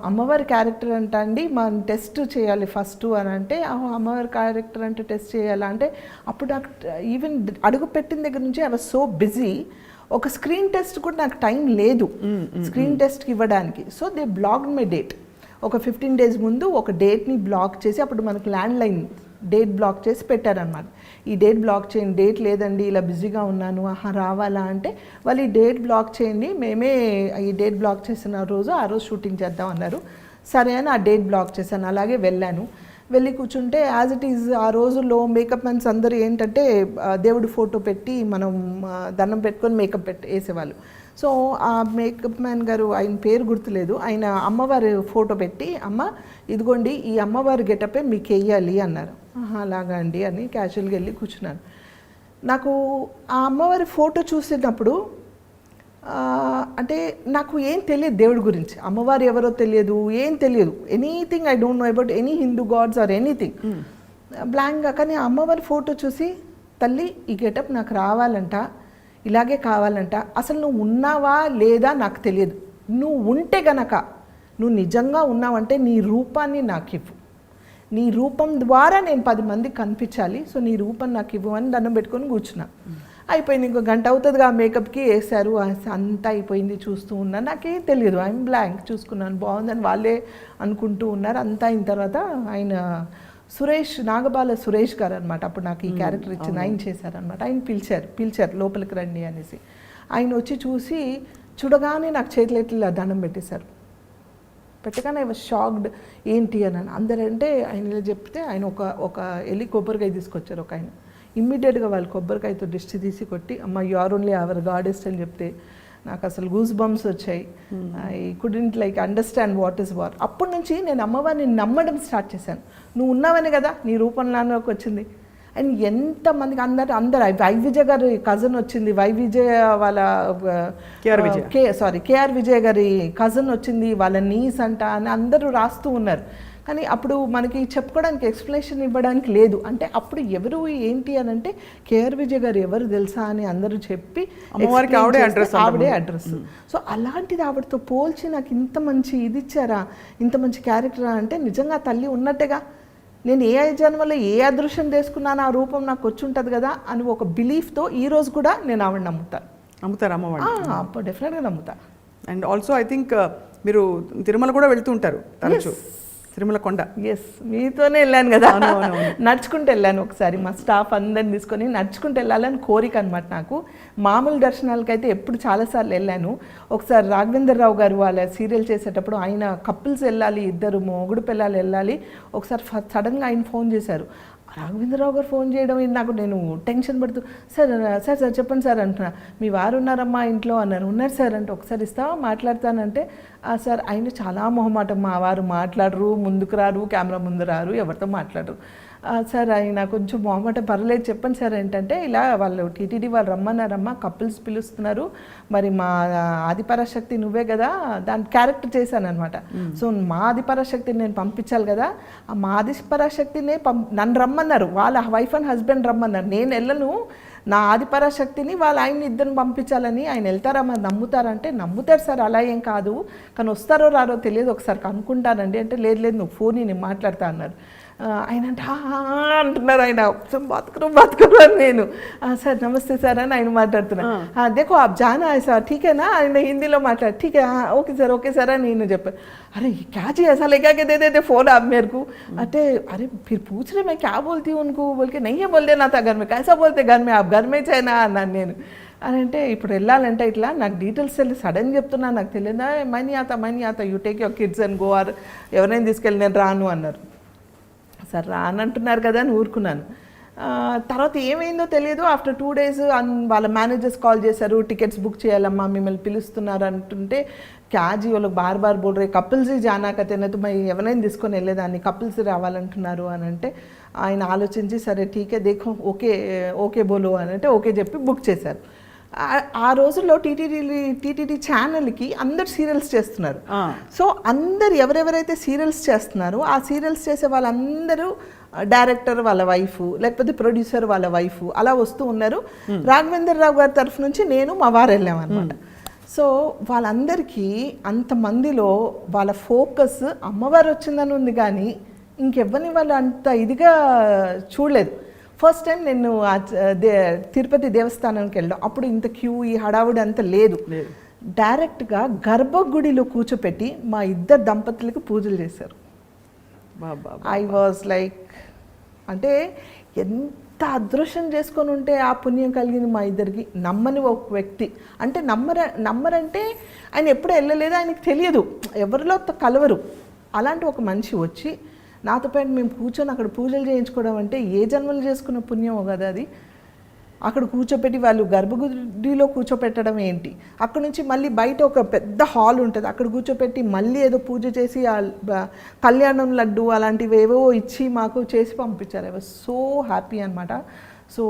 అమ్మవారి క్యారెక్టర్ అంట అండి మనం టెస్ట్ చేయాలి ఫస్ట్ అని అంటే, అమ్మవారి క్యారెక్టర్ అంటే టెస్ట్ చేయాలా అంటే, అప్పుడు నాకు ఈవెన్ అడుగు పెట్టిన దగ్గర నుంచి ఐ వాజ్ సో బిజీ, ఒక స్క్రీన్ టెస్ట్ కూడా నాకు టైం లేదు స్క్రీన్ టెస్ట్కి ఇవ్వడానికి. So they blocked my date. ఒక 15 days ముందు ఒక డేట్ని బ్లాక్ చేసి, అప్పుడు మనకు ల్యాండ్ లైన్ డేట్ బ్లాక్ చేసి పెట్టారనమాట. ఈ డేట్ బ్లాక్ చేయండి, డేట్ లేదండి ఇలా బిజీగా ఉన్నాను, రావాలా అంటే, వాళ్ళు ఈ డేట్ బ్లాక్ చేయండి, మేమే ఈ డేట్ బ్లాక్ చేసిన రోజు ఆ రోజు షూటింగ్ చేద్దాం అన్నారు. సరే అని ఆ డేట్ బ్లాక్ చేశాను. అలాగే వెళ్ళాను. వెళ్ళి కూర్చుంటే యాజ్ ఇట్ ఈజ్ ఆ రోజుల్లో మేకప్ మ్యాన్స్ అందరూ ఏంటంటే దేవుడి ఫోటో పెట్టి మనం దండం పెట్టుకొని మేకప్ వేసేవాళ్ళు. సో ఆ మేకప్ మ్యాన్ గారు, ఆయన పేరు గుర్తులేదు, ఆయన అమ్మవారి ఫోటో పెట్టి, అమ్మ ఇదిగోండి ఈ అమ్మవారి గెటపే మీకు వేయాలి అన్నారు. అలాగా అండి అని క్యాజువల్గా వెళ్ళి కూర్చున్నాను. నాకు ఆ అమ్మవారి ఫోటో చూసినప్పుడు అంటే నాకు ఏం తెలియదు దేవుడి గురించి, అమ్మవారు ఎవరో తెలియదు, ఏం తెలియదు, anything I don't know about any Hindu gods or anything, బ్లాంక్గా. కానీ ఆ అమ్మవారి ఫోటో చూసి, తల్లి ఈ గెటప్ నాకు రావాలంట, ఇలాగే కావాలంట, అసలు నువ్వు ఉన్నావా లేదా నాకు తెలియదు, నువ్వు ఉంటే గనక, నువ్వు నిజంగా ఉన్నావంటే నీ రూపాన్ని నాకు ఇవ్వు, నీ రూపం ద్వారా నేను 10 మందికి కనిపించాలి, సో నీ రూపం నాకు ఇవ్వు అని దండం పెట్టుకొని కూర్చున్నా. అయిపోయింది, ఇంకో గంట అవుతుందిగా ఆ మేకప్కి వేశారు, అంతా అయిపోయింది. చూస్తూ ఉన్నాను, నాకేం తెలియదు, ఐఎమ్ బ్లాంక్. చూసుకున్నాను బాగుందని వాళ్ళే అనుకుంటూ ఉన్నారు. అంతా అయిన తర్వాత ఆయన నాగబాల సురేష్ గారు అనమాట, అప్పుడు నాకు ఈ క్యారెక్టర్ ఇచ్చింది, ఆయన చేశారనమాట. ఆయన పిలిచారు లోపలికి రండి అనేసి. ఆయన వచ్చి చూసి చూడగానే నాకు చేతులు ఎట్లా దండం పెట్టేశారు. పెట్టగానే ఐ వాజ్ షాక్డ్, ఏంటి అని. అందరంటే ఆయన ఇలా చెప్తే ఆయన ఒక వెళ్ళి కొబ్బరికాయ తీసుకొచ్చారు ఒక ఆయన. ఇమ్మీడియట్గా వాళ్ళు కొబ్బరికాయతో దిష్టి తీసి కొట్టి, అమ్మ యు ఆర్ ఓన్లీ అవర్ గాడెస్ట్ అని చెప్తే నాకు అసలు గూస్ బంప్స్ వచ్చాయి. I couldn't like understand what is war. అప్పటి నుంచి నేను అమ్మవారిని నమ్మడం స్టార్ట్ చేశాను. నువ్వు ఉన్నావని కదా నీ రూపంలోకి వచ్చింది. అండ్ ఎంతమందికి అందరు వైవిజయ్ గారి కజిన్ వచ్చింది, వాళ్ళ కేఆర్ విజయ్ గారి కజిన్ వచ్చింది, వాళ్ళ నీస్ అంట అని అందరూ రాస్తూ ఉన్నారు. కానీ అప్పుడు మనకి చెప్పుకోవడానికి ఎక్స్ప్లెనేషన్ ఇవ్వడానికి లేదు. అంటే అప్పుడు ఎవరు ఏంటి అని అంటే, కేఆర్ విజయ్ గారు ఎవరు తెలుసా అని అందరూ చెప్పి ఆవిడే అడ్రస్. సో అలాంటిది ఆవిడతో పోల్చి నాకు ఇంత మంచి ఇది ఇచ్చారా, ఇంత మంచి క్యారెక్టరా అంటే నిజంగా తల్లి ఉన్నట్టుగా, నేను ఏ జన్మలో ఏ అదృష్టం చేసుకున్నాను ఆ రూపం నాకు వచ్చి ఉంటుంది కదా అని ఒక బిలీఫ్తో ఈరోజు కూడా నేను ఆవిడ నమ్ముతారు అమ్మవాడు. డెఫినెట్గా నమ్ముతా. అండ్ ఆల్సో ఐ థింక్ మీరు తిరుమల కూడా వెళ్తూ ఉంటారు తరచు, తిరుమల కొండ. ఎస్, మీతోనే వెళ్ళాను కదా, నడుచుకుంటూ వెళ్ళాను. ఒకసారి మా స్టాఫ్ అందరిని తీసుకొని నడుచుకుంటూ వెళ్ళాలని కోరిక అనమాట నాకు. మామూలు దర్శనాలకైతే ఎప్పుడు చాలాసార్లు వెళ్ళాను. ఒకసారి రాఘవేంద్ర రావు గారు వాళ్ళ సీరియల్ చేసేటప్పుడు ఆయన కపుల్స్ వెళ్ళాలి, ఇద్దరు మొగుడు పిల్లలు వెళ్ళాలి. ఒకసారి సడన్గా ఆయన ఫోన్ చేశారు. రాఘవేంద్రరావు గారు ఫోన్ చేయడం నాకు, నేను టెన్షన్ పడుతూ, సార్ చెప్పండి సార్ అంటున్నా. మీ వారు ఉన్నారమ్మా ఇంట్లో అన్నారు. ఉన్నారు సార్ అంటే, ఒకసారి ఇస్తావా మాట్లాడతానంటే, సార్ ఆయన చాలా మొహమాటం, మా వారు మాట్లాడరు, ముందుకు రారు, కెమెరా ముందు రారు, ఎవరితో మాట్లాడరు. సార్ ఆయన కొంచెం మొహమాట పర్లేదు చెప్పండి సార్ ఏంటంటే ఇలా వాళ్ళు టీటీడీ వాళ్ళు రమ్మన్నారమ్మా, కపుల్స్ పిలుస్తున్నారు, మరి మా ఆదిపరాశక్తి నువ్వే కదా, దాని క్యారెక్టర్ చేశాను అనమాట. సో మా ఆదిపరాశక్తిని నేను పంపించాలి కదా, ఆ మా ఆదిపరాశక్తినే నన్ను రమ్మన్నారు, వాళ్ళ వైఫ్ అండ్ హస్బెండ్ రమ్మన్నారు, నేను వెళ్ళను, నా ఆదిపరాశక్తిని వాళ్ళ ఆయన్ని ఇద్దరిని పంపించాలని. ఆయన వెళ్తారా మరి నమ్ముతారంటే నమ్ముతారు సార్, అలా ఏం కాదు, కానీ వస్తారో రారో తెలియదు, ఒకసారి కనుక్కుంటానండి అంటే లేదు లేదు నువ్వు ఫోన్ నేను మాట్లాడతా అన్నారు. ఆయన అంటే అంటున్నారు, ఆయన బతుకురు అని నేను సార్ నమస్తే సార్ అని ఆయన మాట్లాడుతున్నా. దేఖో ఆప్ జానా హై సార్ ఠీకేనా, ఆయన హిందీలో మాట్లాడు, ఠీకే ఓకే సార్ అని నేను చెప్పాను. अरे क्या जी ऐसा लगा के दे देते फ़ोन आप मेरे को, अरे अरे फिर पूछ रहे मैं क्या बोलती हूँ उनको, बोल के नहीं है बोल देना था घर में, कैसा बोलते घर में आप घर में చేయనా అన్నాను నేను. అని అంటే ఇప్పుడు వెళ్ళాలంటే ఇట్లా నాకు డీటెయిల్స్ వెళ్ళి సడన్ చెప్తున్నా, నాకు తెలియదా, మనీ ఆత you take your kids and go, or ఎవరైనా తీసుకెళ్ళి నేను రాను అన్నారు. సార్ రానంటున్నారు కదా అని ఊరుకున్నాను. తర్వాత ఏమైందో తెలియదు. ఆఫ్టర్ 2 days వాళ్ళ మేనేజర్స్ కాల్ చేశారు, టికెట్స్ బుక్ చేయాలమ్మా మిమ్మల్ని పిలుస్తున్నారు అంటుంటే, క్యాజీ వాళ్ళకి బార్ బోల్ రే కపుల్స్ జానా కతేనతో మరి ఎవరైనా తీసుకొని వెళ్ళేదాన్ని, కపుల్స్ రావాలంటున్నారు అని అంటే ఆయన ఆలోచించి సరే ఠీకే దేఖో ఓకే బోలో అని అంటే ఓకే చెప్పి బుక్ చేశారు. ఆ రోజుల్లో టీటీడీ ఛానల్కి అందరు సీరియల్స్ చేస్తున్నారు. సో అందరు ఎవరెవరైతే సీరియల్స్ చేస్తున్నారో ఆ సీరియల్స్ చేసే వాళ్ళందరూ డైరెక్టర్ వాళ్ళ వైఫ్ లేకపోతే ప్రొడ్యూసర్ వాళ్ళ వైఫ్ అలా వస్తూ ఉన్నారు. రాఘవేంద్ర రావు గారి తరఫు నుంచి నేను మా వారు వెళ్ళామన్నమాట. సో వాళ్ళందరికీ అంతమందిలో వాళ్ళ ఫోకస్ అమ్మవారు వచ్చిందని ఉంది, కానీ ఇంకెవ్వరిని వాళ్ళు అంత ఇదిగా చూడలేదు. ఫస్ట్ టైం నేను తిరుపతి దేవస్థానానికి వెళ్ళాం, అప్పుడు ఇంత క్యూ ఈ హడావుడి అంత లేదు. డైరెక్ట్గా గర్భగుడిలో కూర్చోపెట్టి మా ఇద్దరు దంపతులకు పూజలు చేశారు. ఐ వాజ్ లైక్, అంటే ఎంత అదృష్టం చేసుకొని ఉంటే ఆ పుణ్యం కలిగింది మా ఇద్దరికి. నమ్మని ఒక వ్యక్తి అంటే నమ్మరంటే ఆయన ఎప్పుడు వెళ్ళలేదు, ఆయనకి తెలియదు, ఎవరిలో కలవరు, అలాంటి ఒక మనిషి వచ్చి నాతో పాటు మేము కూర్చొని అక్కడ పూజలు చేయించుకోవడం అంటే ఏ జన్మలు చేసుకున్న పుణ్యం కదా అది. అక్కడ కూర్చోపెట్టి వాళ్ళు గర్భగుడిలో కూర్చోపెట్టడం ఏంటి, అక్కడ నుంచి మళ్ళీ బయట ఒక పెద్ద హాల్ ఉంటుంది, అక్కడ కూర్చోపెట్టి మళ్ళీ ఏదో పూజ చేసి కళ్యాణం లడ్డు అలాంటివి ఏవో ఇచ్చి మాకు చేసి పంపించారు. ఐ వాజ్ సో హ్యాపీ అనమాట. సో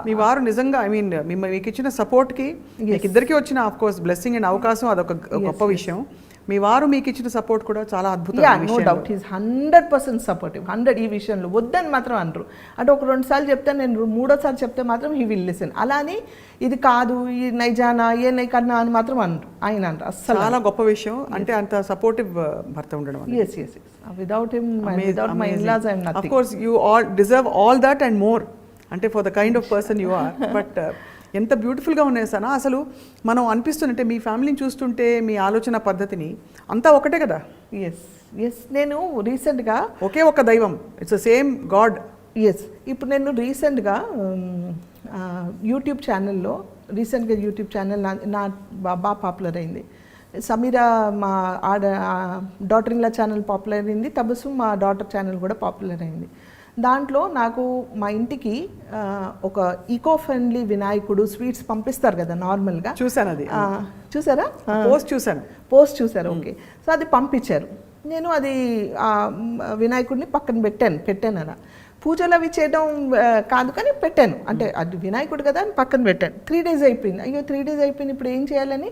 మీ వారు నిజంగా ఐ మీన్ మీకు ఇచ్చిన సపోర్ట్కి మీకు ఇద్దరికి వచ్చిన ఆఫ్ కోర్స్ బ్లెస్సింగ్ అండ్ అవకాశం అదొక గొప్ప విషయం. మీ వారు మీకు ఇచ్చిన సపోర్ట్ కూడా చాలా అద్భుతం. No doubt is 100% supportive. 100 ఈ విషయంలో వద్దని మాత్రం అనరు. అంటే ఒక 2 సార్లు చెప్తే నేను 3వ సారి చెప్తే మాత్రం హీ విల్ లిసన్. అలాని ఇది కాదు ఈ నైజానా ఏ నై కన్నా అని మాత్రం అనరు, ఆయన అనరు అస్సలు. చాలా గొప్ప విషయం, అంటే అంత సపోర్టివ్ భర్త ఉండడం. yes without him, without my in-laws I am nothing. Of course you all deserve all that and more, అంటే for the kind of person you are. But ఎంత బ్యూటిఫుల్గా ఉన్నాయి సనా, అసలు మనం అనిపిస్తుందంటే మీ ఫ్యామిలీని చూస్తుంటే మీ ఆలోచన పద్ధతిని అంతా ఒకటే కదా. ఎస్ నేను రీసెంట్గా ఒకే ఒక దైవం, ఇట్స్ ద సేమ్ గాడ్. ఇప్పుడు నేను రీసెంట్గా యూట్యూబ్ ఛానల్లో యూట్యూబ్ ఛానల్ నా బాగా పాపులర్ అయింది. సమీరా మా daughter in law channel popular అయింది, తబస్సు మా డాటర్ ఛానల్ కూడా పాపులర్ అయింది. దాంట్లో నాకు మా ఇంటికి ఒక ఈకో ఫ్రెండ్లీ వినాయకుడు స్వీట్స్ పంపిస్తారు కదా నార్మల్గా. చూసాను, అది చూసారా? పోస్ట్ చూసారు, ఓకే. సో అది పంపించారు. నేను అది వినాయకుడిని పక్కన పెట్టాను అలా. పూజలు అవి చేయడం కాదు కానీ పెట్టాను, అంటే అది వినాయకుడు కదా అని పక్కన పెట్టాను. 3 days అయిపోయింది. అయ్యో 3 days అయిపోయింది, ఇప్పుడు ఏం చేయాలని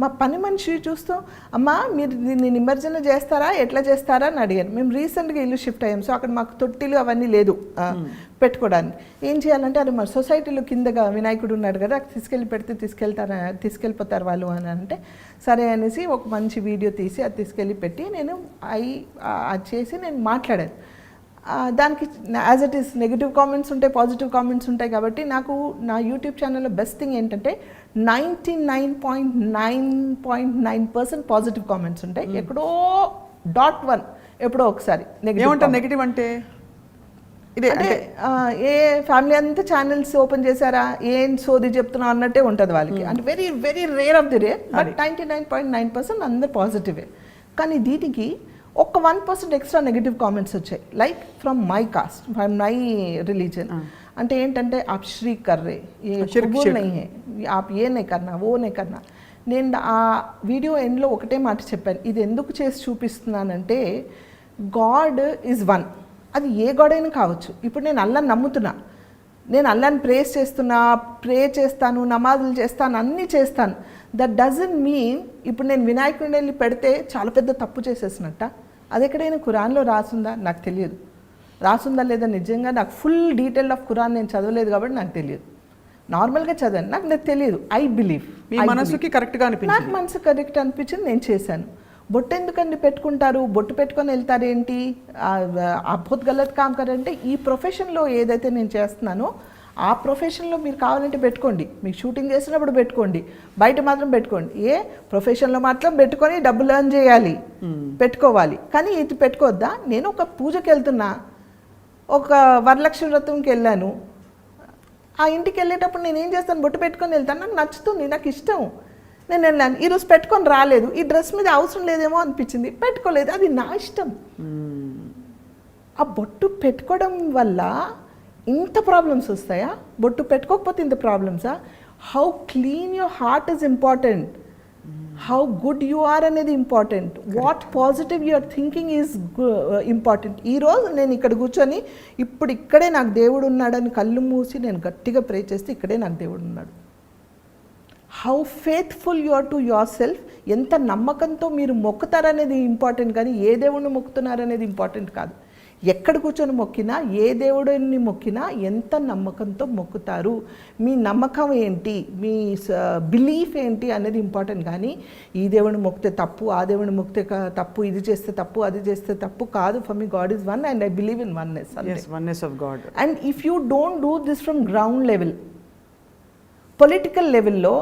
మా పని మనిషి చూస్తూ, అమ్మా మీరు దీన్ని నిమజ్జన చేస్తారా ఎట్లా చేస్తారా అని అడిగాను. మేము రీసెంట్గా ఇల్లు షిఫ్ట్ అయ్యాం, సో అక్కడ మాకు తొట్టిలు అవన్నీ లేదు పెట్టుకోవడానికి. ఏం చేయాలంటే అది మా సొసైటీలో కిందగా వినాయకుడు ఉన్నాడు కదా, తీసుకెళ్ళి పెడితే తీసుకెళ్ళిపోతారు వాళ్ళు అని అంటే సరే అనేసి ఒక మంచి వీడియో తీసి అది తీసుకెళ్ళి పెట్టి నేను అది చేసి నేను మాట్లాడాను. దానికి as it is negative comments ఉంటాయి, పాజిటివ్ కామెంట్స్ ఉంటాయి. కాబట్టి నాకు నా యూట్యూబ్ ఛానల్లో బెస్ట్ థింగ్ ఏంటంటే 99.9% పాజిటివ్ కామెంట్స్ ఉంటాయి. ఎక్కడో 0.1 ఎప్పుడో ఒకసారి నెగిటివ్ అంటే అంటే ఏ ఫ్యామిలీ అంతా ఛానల్స్ ఓపెన్ చేశారా ఏం సోది చెప్తున్నా అన్నట్టే ఉంటుంది వాళ్ళకి. అంటే very very rare of the rare, but 99.9% అందరు పాజిటివే. కానీ దీనికి ఒక 1% ఎక్స్ట్రా నెగిటివ్ కామెంట్స్ వచ్చాయి, like from my cast, from my religion. అంటే ఏంటంటే ఆప్ శ్రీ కర్రే ఆప్ ఏ నే కర్నా ఓ నే కర్నా. నేను ఆ వీడియో ఎండ్లో ఒకటే మాట చెప్పాను, ఇది ఎందుకు చేసి చూపిస్తున్నానంటే గాడ్ ఈజ్ వన్, అది ఏ గొడవైనా కావచ్చు. ఇప్పుడు నేను అల్లాని నమ్ముతున్నా, నేను అల్లాని ప్రే చేస్తాను, నమాజులు చేస్తాను, అన్నీ చేస్తాను. దట్ డజంట్ మీన్ ఇప్పుడు నేను వినాయకుడిని వెళ్ళి పెడితే చాలా పెద్ద తప్పు చేసేసినట్ట. అది ఎక్కడైనా ఖురాన్లో రాసుందా? నాకు తెలియదు. రాసుందా లేదా నిజంగా నాకు ఫుల్ డీటెయిల్ ఆఫ్ ఖురాన్ నేను చదవలేదు కాబట్టి నాకు తెలియదు. నార్మల్గా చదివాను, నాకు తెలియదు. ఐ బిలీవ్ మీ మనసుకి కరెక్ట్గా అనిపించింది. నాకు మనసు కరెక్ట్ అనిపించింది, నేను చేశాను. బొట్టు ఎందుకండి పెట్టుకుంటారు, బొట్టు పెట్టుకొని వెళ్తారు ఏంటి, బహుత్ గలత్ కామ్ కరంటే ఈ ప్రొఫెషన్లో ఏదైతే నేను చేస్తున్నానో ఆ ప్రొఫెషన్లో మీరు కావాలంటే పెట్టుకోండి, మీకు షూటింగ్ చేసినప్పుడు పెట్టుకోండి, బయట మాత్రం పెట్టుకోండి. ఏ ప్రొఫెషన్లో మాత్రం పెట్టుకొని డబ్బులు ఎర్న్ చేయాలి, పెట్టుకోవాలి. కానీ ఇది పెట్టుకోవద్దా? నేను ఒక పూజకి వెళ్తున్నా, ఒక వరలక్ష్మి వ్రతంకి వెళ్ళాను, ఆ ఇంటికి వెళ్ళేటప్పుడు నేను ఏం చేస్తాను, బొట్టు పెట్టుకొని వెళ్తాను, నాకు నచ్చుతుంది, నాకు ఇష్టం, నేను వెళ్ళాను. ఈరోజు పెట్టుకొని రాలేదు, ఈ డ్రెస్ మీద అవసరం లేదేమో అనిపించింది, పెట్టుకోలేదు, అది నా ఇష్టం. ఆ బొట్టు పెట్టుకోవడం వల్ల ఇంత ప్రాబ్లమ్స్ వస్తాయా? బొట్టు పెట్టుకోకపోతే ఇంత ప్రాబ్లమ్సా? How clean your heart is important, how good you are అనేది important, what positive your thinking is important. ఈరోజు నేను ఇక్కడ కూర్చొని ఇప్పుడు ఇక్కడే నాకు దేవుడు ఉన్నాడని కళ్ళు మూసి నేను గట్టిగా ప్రే చేస్తే ఇక్కడే నాకు దేవుడు ఉన్నాడు. How faithful you are to your self, ఎంత నమ్మకంతో మీరు మొక్కుతారనేది ఇంపార్టెంట్, కానీ ఏ దేవుడిని మొక్కుతున్నారనేది ఇంపార్టెంట్ కాదు. ఎక్కడ కూర్చొని మొక్కినా, ఏ దేవుడిని మొక్కినా ఎంత నమ్మకంతో మొక్కుతారు, మీ నమ్మకం ఏంటి, మీ బిలీఫ్ ఏంటి అనేది ఇంపార్టెంట్. కానీ ఈ దేవుడిని మొక్కితే తప్పు, ఆ దేవుడిని మొక్కితే తప్పు, ఇది చేస్తే తప్పు, అది చేస్తే తప్పు కాదు. For me God is one and I believe in oneness. Oneness of God. And if you don't do this from ground level, political లెవెల్లో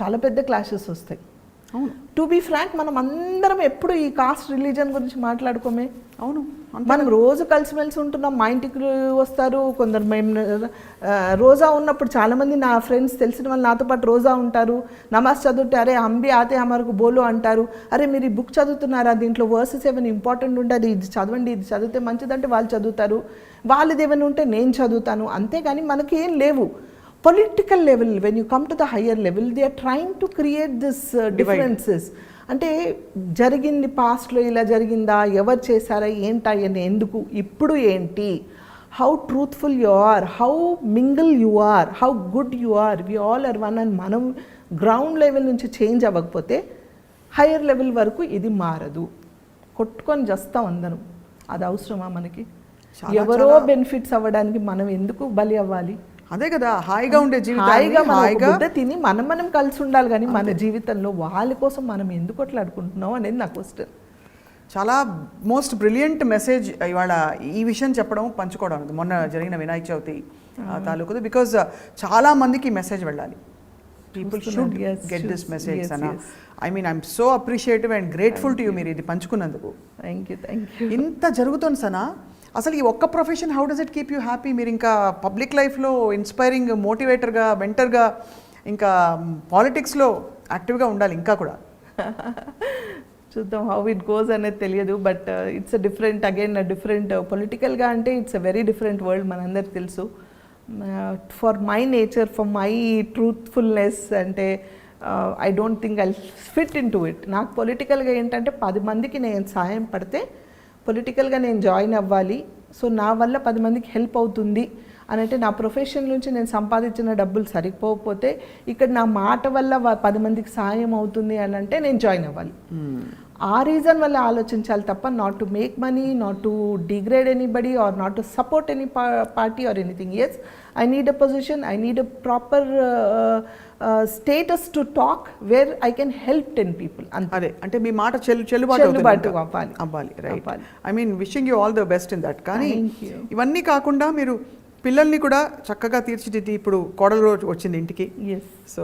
చాలా పెద్ద క్లాషెస్ వస్తాయి. టు బీ ఫ్రాంక్, మనం అందరం ఎప్పుడు ఈ కాస్ట్ రిలీజన్ గురించి మాట్లాడుకోమే. అవును, మనం రోజు కలిసిమెలిసి ఉంటున్నాం, మా ఇంటికి వస్తారు కొందరు. మేము రోజా ఉన్నప్పుడు చాలామంది నా ఫ్రెండ్స్ తెలిసిన వాళ్ళు నాతో పాటు రోజా ఉంటారు, నమాజ్ చదువుతే అరే అంబి ఆతే హమారకు బోలో అంటారు. అరే మీరు ఈ బుక్ చదువుతున్నారా, దీంట్లో వర్సెస్ ఏమైనా ఇంపార్టెంట్ ఉంటుంది, ఇది చదవండి, ఇది చదివితే మంచిదంటే వాళ్ళు చదువుతారు, వాళ్ళది ఏమైనా ఉంటే నేను చదువుతాను. అంతేగాని మనకి ఏం లేవు. Political level, when you come to the higher level, they are trying to create this differences. అంటే జరిగింది పాస్ట్లో ఇలా జరిగిందా, ఎవరు చేశారా, ఏంటా, ఎందుకు, ఇప్పుడు ఏంటి, how truthful you are, how mingle you are, how good you are, we all are one. అని మనం గ్రౌండ్ లెవెల్ నుంచి చేంజ్ అవ్వకపోతే హయ్యర్ లెవెల్ వరకు ఇది మారదు. కొట్టుకొని చేస్తాం అందరం, అది అవసరమా మనకి? ఎవరో బెనిఫిట్స్ అవ్వడానికి మనం ఎందుకు బలి అవ్వాలి? అదే కదా హాయిగా ఉండే జీవితం, హాయిగా తిని మనం కలిసి ఉండాలి. కానీ మన జీవితంలో వాళ్ళ కోసం మనం ఎందుకు అట్లాడుకుంటున్నాం అనేది నా క్వశ్చన్. చాలా మోస్ట్ బ్రిలియంట్ మెసేజ్ ఇవాళ ఈ విషయం చెప్పడం, పంచుకోవడం మొన్న జరిగిన వినాయక చవితి తాలూకు. బికాజ్ చాలా మందికి మెసేజ్ వెళ్ళాలి, people should get this message అన్న. I mean I'm so appreciative and grateful to you మీరు ఇది పంచుకున్నందుకు. Thank you. ఇంత జరుగుతుంది సనా, అసలు ఈ ఒక్క profession how does it keep you happy? మీరు ఇంకా పబ్లిక్ లైఫ్లో ఇన్స్పైరింగ్ మోటివేటర్గా, మెంటర్గా, ఇంకా పాలిటిక్స్లో యాక్టివ్గా ఉండాలి ఇంకా కూడా. చూద్దాం హౌ ఇట్ గోస్ అనేది తెలియదు. But it's different, again different పొలిటికల్గా అంటే it's a very different world, మనందరికి తెలుసు. For my nature, for my truthfulness అంటే I don't think I fit into it. నాకు పొలిటికల్గా ఏంటంటే 10 మందికి నేను సాయం పడితే పొలిటికల్గా నేను జాయిన్ అవ్వాలి. సో నా వల్ల 10 మందికి హెల్ప్ అవుతుంది అని అంటే, నా ప్రొఫెషన్ నుంచి నేను సంపాదించిన డబ్బులు సరిపోకపోతే ఇక్కడ నా మాట వల్ల 10 మందికి సాయం అవుతుంది అని అంటే నేను జాయిన్ అవ్వాలి. ఆ రీజన్ వల్ల ఆలోచించాలి తప్ప not to make money, not to degrade anybody or not to support any party or anything. Yes, I need a position, I need a proper status to talk where I can help 10 people. అదే అంటే మీ మాట చెల్లుబాటు అవ్వాలి. Right. I mean wishing you all the best in that. కానీ ఇవన్నీ కాకుండా మీరు పిల్లల్ని కూడా చక్కగా తీర్చిదిద్ది ఇప్పుడు కోడలు రోజు వచ్చింది ఇంటికి. So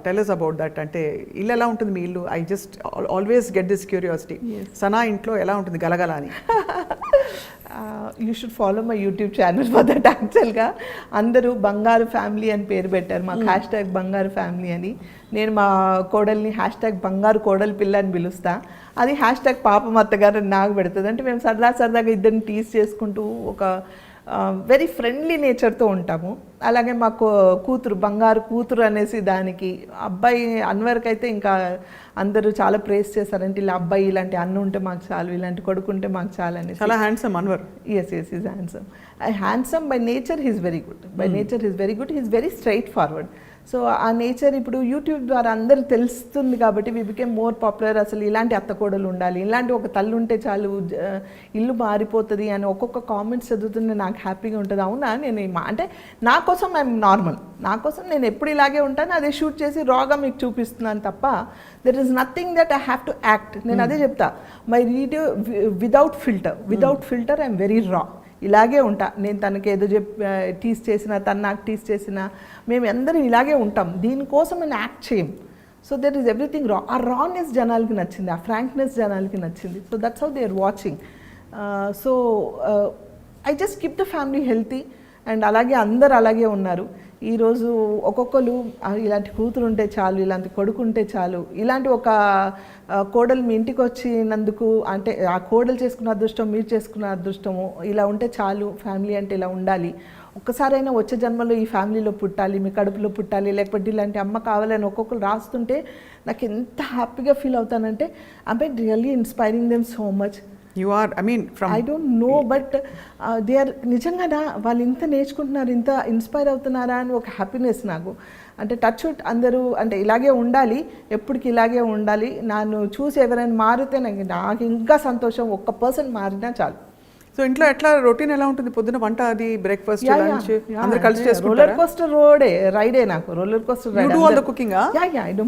tell us about that. అంటే ఇల్లు ఎలా ఉంటుంది మీ ఇల్లు? I just always get this curiosity. Sana ఇంట్లో ఎలా ఉంటుంది గలగల అని? You should follow my YouTube channel for that. యాక్చువల్గా అందరూ బంగారు ఫ్యామిలీ అని పేరు పెట్టారు, మాకు హ్యాష్ట్యాగ్ బంగారు ఫ్యామిలీ అని. నేను మా కోడల్ని హ్యాష్ట్యాగ్ బంగారు కోడలి పిల్ల అని పిలుస్తా, అది హ్యాష్ట్యాగ్ పాపం అత్తగారు నాకు పెడుతుంది. అంటే మేము సరదాగా ఇద్దరిని టీజ్ చేసుకుంటూ ఒక వెరీ ఫ్రెండ్లీ నేచర్తో ఉంటాము. అలాగే మాకు కూతురు, బంగారు కూతురు అనేసి దానికి, అబ్బాయి అన్వర్కి అయితే ఇంకా అందరూ చాలా ప్రేస్ చేశారంటే ఇలా అబ్బాయి ఇలాంటి అన్న ఉంటే మాకు చాలు, ఇలాంటి కొడుకు ఉంటే మాకు చాలు అనేసి. చాలా handsome Anwar. Yes is handsome by nature. He's very good by nature. He's very good. He's very straightforward. So ఆ నేచర్ ఇప్పుడు యూట్యూబ్ ద్వారా అందరు తెలుస్తుంది కాబట్టి వి బికేమ్ మోర్ పాపులర్. అసలు ఇలాంటి అత్తకోడలు ఉండాలి, ఇలాంటి ఒక తల్లు ఉంటే చాలు ఇల్లు మారిపోతుంది అని ఒక్కొక్క కామెంట్స్ చదువుతుంటే నాకు హ్యాపీగా ఉంటుంది. అవునా, నేను అంటే నా కోసం ఐఎమ్ నార్మల్, నా కోసం నేను ఎప్పుడు ఇలాగే ఉంటాను, అదే షూట్ చేసి రాగా మీకు చూపిస్తున్నాను తప్ప there is nothing that I have to act. నేను అదే చెప్తా, my video without filter I'm very రా. ఇలాగే ఉంటా నేను. తనకి ఏదో టీస్ చేసినా, తను నాకు టీస్ చేసినా, మేము అందరం ఇలాగే ఉంటాం. దీనికోసం నేను యాక్ట్ చేయం. సో దట్ ఈస్ ఎవ్రీథింగ్ రా. ఆ రానెస్ జనాలకి నచ్చింది, ఆ ఫ్రాంక్నెస్ జనాలకి నచ్చింది. So that's how they are watching. So I just keep the family healthy. And అలాగే అందరు అలాగే ఉన్నారు. ఈరోజు ఒక్కొక్కరు ఇలాంటి కూతురు ఉంటే చాలు, ఇలాంటి కొడుకు ఉంటే చాలు, ఇలాంటి ఒక కోడలు మీ ఇంటికి వచ్చినందుకు, అంటే ఆ కోడలు చేసుకున్న అదృష్టం, మీరు చేసుకున్న అదృష్టము, ఇలా ఉంటే చాలు, ఫ్యామిలీ అంటే ఇలా ఉండాలి, ఒక్కసారైనా వచ్చే జన్మలో ఈ ఫ్యామిలీలో పుట్టాలి, మీ కడుపులో పుట్టాలి, లేకపోతే ఇలాంటి అమ్మ కావాలని ఒక్కొక్కరు రాస్తుంటే నాకు ఎంత హ్యాపీగా ఫీల్ అవుతానంటే I really inspiring them so much. You are, I mean from I don't know, but they are నిజంగా వాళ్ళు ఇంత నేర్చుకుంటున్నారు, ఇంత ఇన్స్పైర్ అవుతున్నారా అని ఒక హ్యాపీనెస్ నాకు. అంటే టచ్ వుడ్ అందరూ అంటే ఇలాగే ఉండాలి, ఎప్పటికి ఇలాగే ఉండాలి. నన్ను చూసి ఎవరైనా మారితే నాకు ఇంకా సంతోషం. ఒక్క పర్సన్ మారినా చాలు. సో ఇంట్లో ఎట్లా రొటీన్ ఎలా ఉంటుంది? పొద్దున వంట, అది బ్రేక్ఫాస్ట్, లంచ్ అందరూ కలిసి చేసుకుంటారా? రోలర్ కోస్టర్ రైడే నాకు. Roller coaster ride. You do all the cooking, ah? Yeah, I do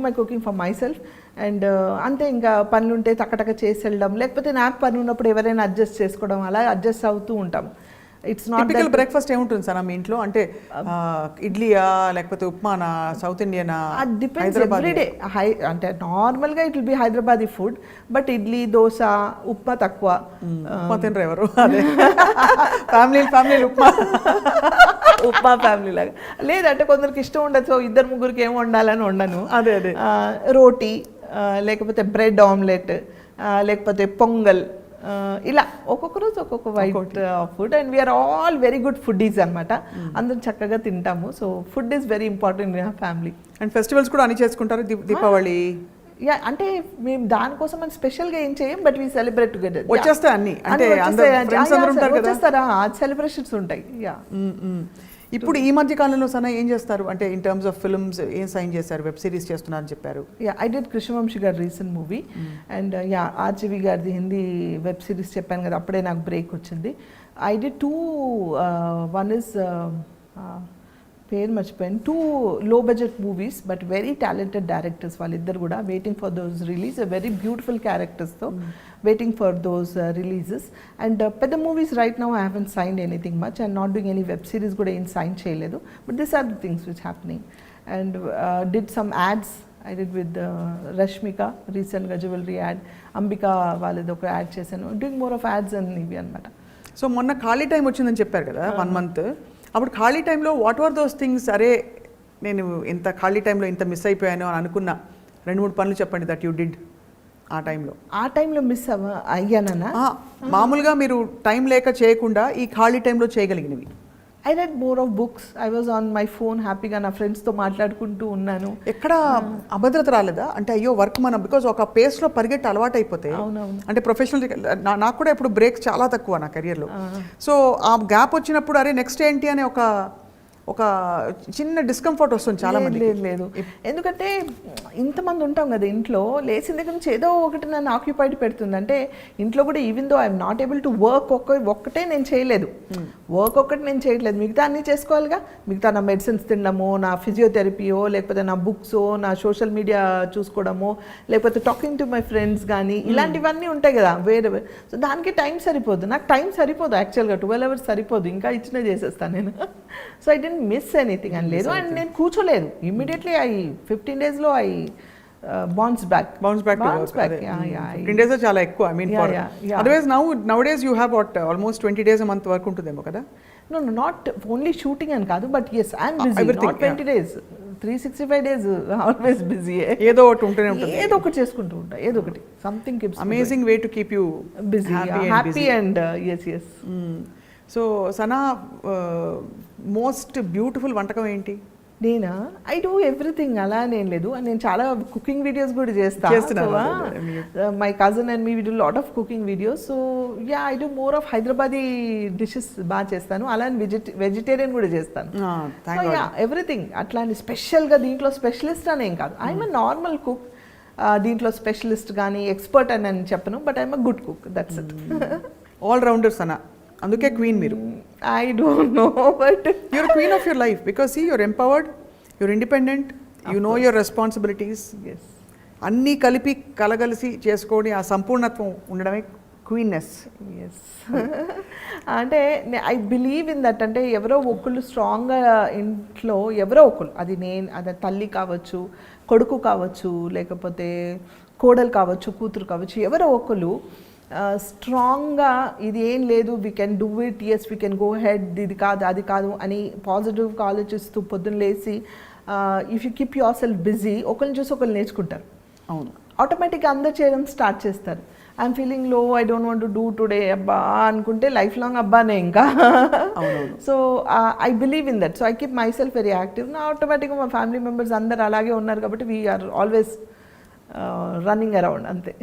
my cooking for myself. And అంతే, ఇంకా పనులు ఉంటే టకటక చేసి వెళ్ళడం, లేకపోతే నాకు పని ఉన్నప్పుడు ఎవరైనా అడ్జస్ట్ చేసుకోవడం, అలా అడ్జస్ట్ అవుతూ ఉంటాం. ఇట్స్ నాట్ టిపికల్ బ్రేక్ఫాస్ట్ ఏముంటుంది సార్ మీ ఇంట్లో? అంటే ఇడ్లీయా, లేకపోతే ఉప్మానా, సౌత్ ఇండియనా? Depends everyday. అంటే నార్మల్గా it will be Hyderabadi food, but idli, dosa, upma తక్కువ. ఉప్మా తినరు ఎవరు? అదే ఫ్యామిలీ ఉప్మా ఫ్యామిలీ లాగా లేదంటే కొందరికి ఇష్టం ఉండదు. సో ఇద్దరు ముగ్గురికి ఏం వండాలని వండను. అదే రోటీ, లేకపోతే బ్రెడ్ ఆమ్లెట్, లేకపోతే పొంగల్, ఇలా ఒక్కొక్క రోజు ఒక్కొక్క white food. And we're all very good foodies అనమాట. అందరం చక్కగా తింటాము. So food is very important in family. And festivals కూడా అన్ని చేసుకుంటారు, దీపావళి. యా, అంటే మేము దానికోసం అని స్పెషల్గా ఏం చేయం, బట్ వీ సెలబ్రేట్ టుగెదర్. వచ్చేస్తాయి అన్ని, అంటే వచ్చేస్తారా, సెలబ్రేషన్స్ ఉంటాయి. యా. ఇప్పుడు ఈ మధ్య కాలంలో సన ఏం చేస్తారు? అంటే ఇన్ టర్మ్స్ ఆఫ్ ఫిల్మ్స్ ఏం సైన్ చేస్తారు? వెబ్ సిరీస్ చేస్తున్నారని చెప్పారు. యా, ఐ డిడ్ కృష్ణవంశీ గారి recent movie. And yeah, RGV గారిది హిందీ వెబ్ సిరీస్ చెప్పాను కదా, అప్పుడే నాకు బ్రేక్ వచ్చింది. ఐ డిడ్ 2, వన్ ఇస్ పేరు మర్చిపోయాను, 2 low budget movies, but very talented directors వాళ్ళిద్దరు కూడా. Waiting for those release, very beautiful క్యారెక్టర్స్తో waiting for those releases. And పెద్ద movies right now I haven't signed anything much. And not doing any web series కూడా ఏం sign చేయలేదు. But this are the things which happening. And did some ads. I did with Rashmika రీసెంట్గా jewellery ad, Ambika వాళ్ళది ఒక ad చేశాను. Doing more of ads and ఇవి అనమాట. So మొన్న ఖాళీ టైం వచ్చిందని చెప్పారు కదా, 1 month. అప్పుడు ఖాళీ టైంలో వాట్ ఆర్ దోస్ థింగ్స్? అరే నేను ఇంత ఖాళీ టైంలో ఇంత మిస్ అయిపోయాను అని అనుకున్న 2-3 పనులు చెప్పండి దట్ యూ డిడ్ ఆ టైంలో. ఆ టైంలో మిస్ అయ్యానా? మామూలుగా మీరు టైం లేక చేయకుండా ఈ ఖాళీ టైంలో చేయగలిగినవి. I read more of books. I was on my phone హ్యాపీగా నా ఫ్రెండ్స్తో మాట్లాడుకుంటూ ఉన్నాను. ఎక్కడ అభద్రత రాలేదా? అంటే అయ్యో వర్క్ మనం బికాజ్ ఒక పేస్లో పరిగెట్టి అలవాటు అయిపోతే, అంటే ప్రొఫెషనల్ నాకు కూడా ఇప్పుడు బ్రేక్స్ చాలా తక్కువ నా కెరియర్లో. సో ఆ గ్యాప్ వచ్చినప్పుడు అరే నెక్స్ట్ ఏంటి అనే ఒక చిన్న డిస్కంఫర్ట్ వస్తుంది చాలా మంది. లేదు, ఎందుకంటే ఇంతమంది ఉంటాం కదా ఇంట్లో, లేచిన దగ్గర నుంచి ఏదో ఒకటి నన్ను ఆక్యుపైడ్ పెడుతుంది. అంటే ఇంట్లో కూడా even though I'm not able to work, ఒక్కటే నేను చేయలేదు, వర్క్ ఒక్కటి నేను చేయట్లేదు, మిగతా అన్నీ చేసుకోవాలిగా. మిగతా నా మెడిసిన్స్ తినడమో, నా ఫిజియోథెరపీయో, లేకపోతే నా బుక్సో, నా సోషల్ మీడియా చూసుకోవడమో, లేకపోతే టాకింగ్ టు మై ఫ్రెండ్స్ కానీ, ఇలాంటివన్నీ ఉంటాయి కదా వేరే. సో దానికి టైం సరిపోదు, నాకు టైం సరిపోదు యాక్చువల్గా. 12 hours సరిపోదు, ఇంకా ఇచ్చినా చేసేస్తాను నేను. So I didn't miss anything అని లేదు. అండ్ నేను కూర్చోలేదు, immediately 15 days I bounce back. 15 days చాలా ఎక్కువ. I mean otherwise nowadays you have what almost 20 days a month work ఉంటుందేమో కదా? No, నాట్ ఓన్లీ షూటింగ్ అని కాదు, but yes I'm busy. Not 20 days, 365 days always busy. ఏదో ఒకటి ఉంటూనే ఉంటుంది, ఏదో ఒకటి చేసుకుంటూ ఉంటా, ఏదో ఒకటి something keeps amazing way to keep you busy, happy and yes. So Sana most beautiful వంటకం ఏంటి? నేనా ఐ డూ ఎవ్రీథింగ్ అలా నేను లేదు నేను చాలా కుకింగ్ వీడియోస్ కూడా చేస్తున్నారు. My cousin and me we do lot of cooking videos so yeah I do more of Hyderabadi dishes బాగా చేస్తాను అలానే వెజిటేరియన్ కూడా చేస్తాను. ఎవ్రీథింగ్ అట్లాంటి స్పెషల్గా దీంట్లో స్పెషలిస్ట్ అని ఏం కాదు ఐఎమ్ ఎ నార్మల్ కుక్. దీంట్లో స్పెషలిస్ట్ కానీ ఎక్స్పర్ట్ అని నేను చెప్పను but I'm a good cook that's it. All rounders అన్న అందుకే క్వీన్ మీరు. I don't know but you're queen of your life because you're empowered, you're independent, you know your responsibilities. అన్నీ కలిపి కలగలిసి చేసుకోని ఆ సంపూర్ణత్వం ఉండడమే క్వీన్నెస్. ఎస్ అంటే ఐ బిలీవ్ ఇన్ దట్. అంటే ఎవరో ఒకళ్ళు స్ట్రాంగ్గా ఇంట్లో ఎవరో ఒకళ్ళు అది తల్లి కావచ్చు, కొడుకు కావచ్చు, లేకపోతే కోడలు కావచ్చు, కూతురు కావచ్చు, ఎవరో ఒకళ్ళు స్ట్రాంగ్గా ఇది ఏం లేదు we can do it, yes we can go ahead, ఇది కాదు అది కాదు అని పాజిటివ్గా ఆలోచిస్తూ పొద్దున్న లేచి if you keep yourself busy ఒకరిని చూసి ఒకరు నేర్చుకుంటారు. అవును, ఆటోమేటిక్గా అందరు చేయడం స్టార్ట్ చేస్తారు. ఐఎమ్ ఫీలింగ్ లో I don't want to do today అబ్బా అనుకుంటే లైఫ్ లాంగ్ అబ్బానే ఇంకా. So I believe in that. So I keep my self very active. నా ఆటోమేటిక్గా మా ఫ్యామిలీ మెంబర్స్ అందరు అలాగే ఉన్నారు కాబట్టి వీఆర్ ఆల్వేస్ రన్నింగ్ అరౌండ్ అంతే.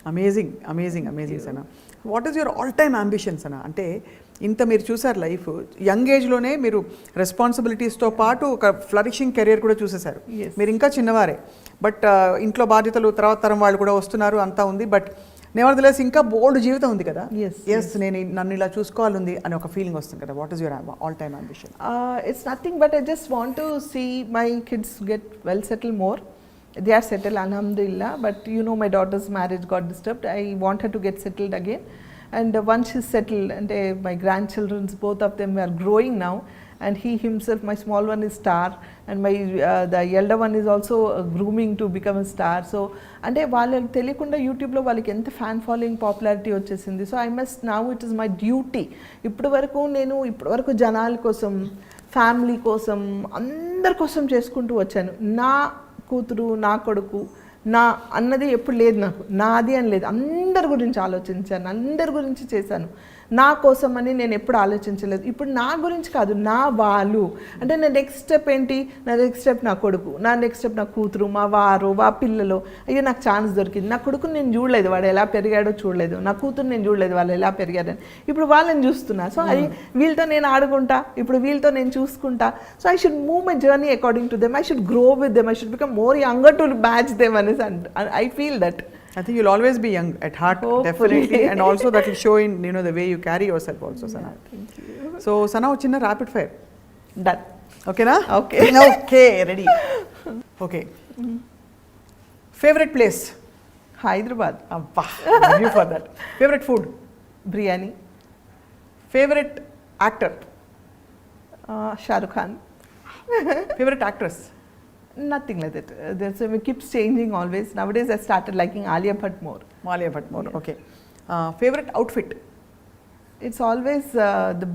Amazing amazing amazing Sana. What is your all time ambitions అన్న? అంటే ఇంత మీరు చూసారు లైఫ్, యంగ్ ఏజ్లోనే మీరు రెస్పాన్సిబిలిటీస్తో పాటు ఒక ఫ్లరిషింగ్ కెరియర్ కూడా చూసేశారు. మీరు ఇంకా చిన్నవారే బట్ ఇంట్లో బాధ్యతలు తర్వాత తరం వాళ్ళు కూడా వస్తున్నారు అంతా ఉంది బట్ నెవర్దలెస్ ఇంకా బోల్డ్ జీవితం ఉంది కదా. ఎస్ నేను నన్ను ఇలా చూసుకోవాలంది అని ఒక ఫీలింగ్ వస్తుంది కదా. What is your all time ambition? It's nothing but I just want to see my kids get well settle more. They are settled, alhamdulillah, but you know my daughter's marriage got disturbed. I want her to get settled again, and once she's settled and my grandchildren's both of them are growing now, and he himself, my small one is star and my the elder one is also grooming to become a star. So అంటే వాళ్ళకి తెలియకుండా యూట్యూబ్లో వాళ్ళకి ఎంత fan following popularity వచ్చేసింది. So I must now it is my duty. ఇప్పటి వరకు జనాల కోసం, ఫ్యామిలీ కోసం, అందరి కోసం చేసుకుంటూ వచ్చాను. నా కూతురు, నా కొడుకు, నా అన్నది ఎప్పుడు లేదు నాకు. నాది అని లేదు, అందరి గురించి ఆలోచించాను, అందరి గురించి చేశాను. నా కోసం అని నేను ఎప్పుడు ఆలోచించలేదు. ఇప్పుడు నా గురించి కాదు, నా వాళ్ళు. అంటే నా నెక్స్ట్ స్టెప్ ఏంటి? నా నెక్స్ట్ స్టెప్ నా కొడుకు, నా నెక్స్ట్ స్టెప్ నా కూతురు, మా వారు, మా పిల్లలు. అయ్యో నాకు ఛాన్స్ దొరికింది. నా కొడుకుని నేను చూడలేదు, వాడు ఎలా పెరిగాడో చూడలేదు. నా కూతురు నేను చూడలేదు, వాళ్ళు ఎలా పెరిగారని. ఇప్పుడు వాళ్ళని చూస్తున్నా. సో అది వీళ్ళతో నేను ఆడుకుంటా, ఇప్పుడు వీళ్ళతో నేను చూసుకుంటా. So I should move my journey according to them. I should grow with them. I should become more younger to match them అనేసి I feel that. I think you'll always be young at heart. Hopefully. Definitely, and also that will show in the way you carry yourself also, Sana. Thank you. So Sana, a chinna rapid fire. Done. Okay na? Okay. Okay, ready. Okay. Favorite place? Hyderabad. Abba, love you for that. Favorite food? Biryani. Favorite actor? Shah Rukh Khan. Favorite actress? Nothing like that. It keeps changing always. Nowadays I started liking Alia Bhatt more. Alia Bhatt more, yeah. Okay. Favorite outfit? It's always the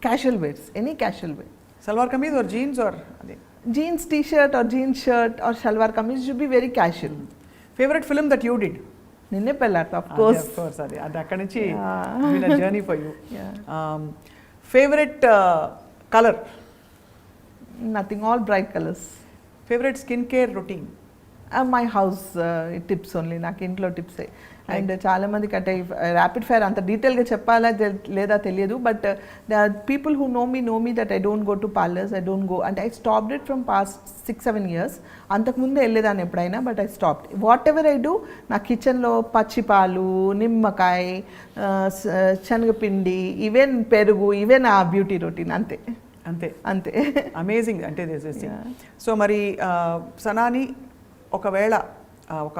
casual wears, any casual wear. Salwar kameez or jeans or? Jeans t-shirt or jeans shirt or shalwar kameez should be very casual. Favorite film that you did? Ninne Pellat, of course. Of course, adi akkadi nunchi it's been a journey for you. Yeah. Favorite color? Nothing, all bright colors. Favorite skincare routine? My house tips only. నాకు ఇంట్లో టిప్సే. And చాలామందికి అంటే rapid fire అంత డీటెయిల్గా చెప్పాలా లేదా తెలియదు. But the people who know me that I don't go to parlours. I don't go అంటే I stopped it from past 6-7 years. అంతకుముందు వెళ్ళేదాన్ని ఎప్పుడైనా but I stopped. Whatever I do నా కిచెన్లో పచ్చిపాలు, నిమ్మకాయ, శనగపిండి, ఈవెన్ పెరుగు, ఈవెన్ ఆ బ్యూటీ రొటీన్ అంతే. అంతే అమేజింగ్. అంటే సో మరి సనాని ఒకవేళ ఒక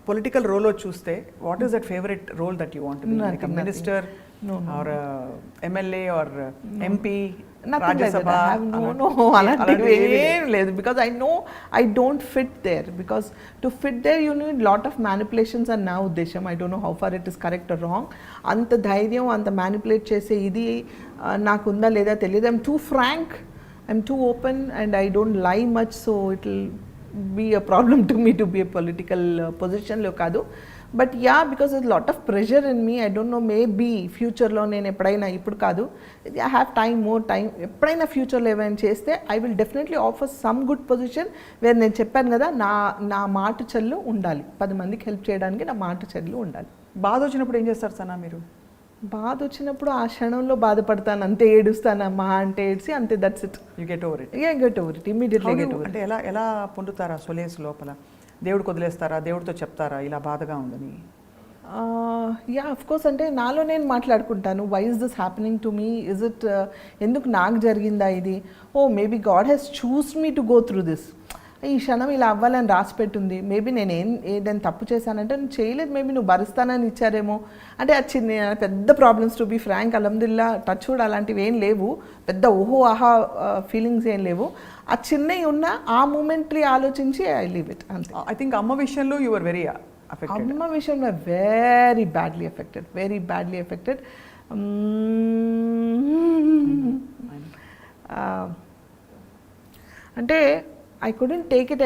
పొలిటికల్ రోల్లో చూస్తే what is that favourite role that you want to be? Like a minister or MLA or MP, Rajya Sabha? అలాంటివి ఏం లేదు. Because I don't fit there. Because to fit there you need lot of manipulations అని నా ఉద్దేశం. I don't know how far it is correct or wrong. అంత ధైర్యం, అంత manipulate చేసే ఇది నాకుందా లేదా తెలియదు. I'm too frank, I'm too open and I don't lie much. So it will be a problem to me to be a political పొజిషన్లో కాదు. But yeah because is lot of pressure in me. I don't know maybe ఫ్యూచర్లో నేను ఎప్పుడైనా, ఇప్పుడు కాదు, I have time, more time, ఎప్పుడైనా ఫ్యూచర్లో ఏమైనా చేస్తే I will definitely offer some good position where నేను చెప్పాను కదా నా మాట చెల్లు ఉండాలి, 10 మందికి హెల్ప్ చేయడానికి నా మాట చెల్లు ఉండాలి. బాధ వచ్చినప్పుడు ఏం చేస్తారు సనా మీరు? బాధ వచ్చినప్పుడు ఆ క్షణంలో బాధపడతాను, అంతే ఏడుస్తాను, మా అంటే ఏడ్చి అంతే, that's it. You get over it. Get over it, immediately get over. అంటే ఎలా పొందుతారా సొలేస్ లోపల? దేవుడికి వదిలేస్తారా? దేవుడితో చెప్తారా ఇలా బాధగా ఉందని? యా అఫ్ కోర్స్, అంటే నాలో నేను మాట్లాడుకుంటాను. Why is this happening to me? Is it ఎందుకు నాకు జరిగిందా ఇది? Oh maybe God has choose me to go through this. ఈ క్షణం ఇలా అవ్వాలని రాసి పెట్టుంది. మేబీ నేను ఏదైనా తప్పు చేశానంటే నువ్వు చేయలేదు, మేబీ నువ్వు భరిస్తానని ఇచ్చారేమో. అంటే అది చిన్న పెద్ద ప్రాబ్లమ్స్, టు బీ ఫ్రాంక్, అల్హమ్దుల్లా టచ్ కూడా అలాంటివి ఏం లేవు, పెద్ద ఓహో ఆహా ఫీలింగ్స్ ఏం లేవు. ఆ చిన్నవి ఉన్న ఆ మూమెంట్లీ ఆలోచించి ఐ లీవ్ ఇట్ అంతే. ఐ థింక్ అమ్మ విషయంలో యు వర్ వెరీ అఫెక్టెడ్. అమ్మ విషయంలో వెరీ బ్యాడ్లీ ఎఫెక్టెడ్. అంటే I couldn't take it.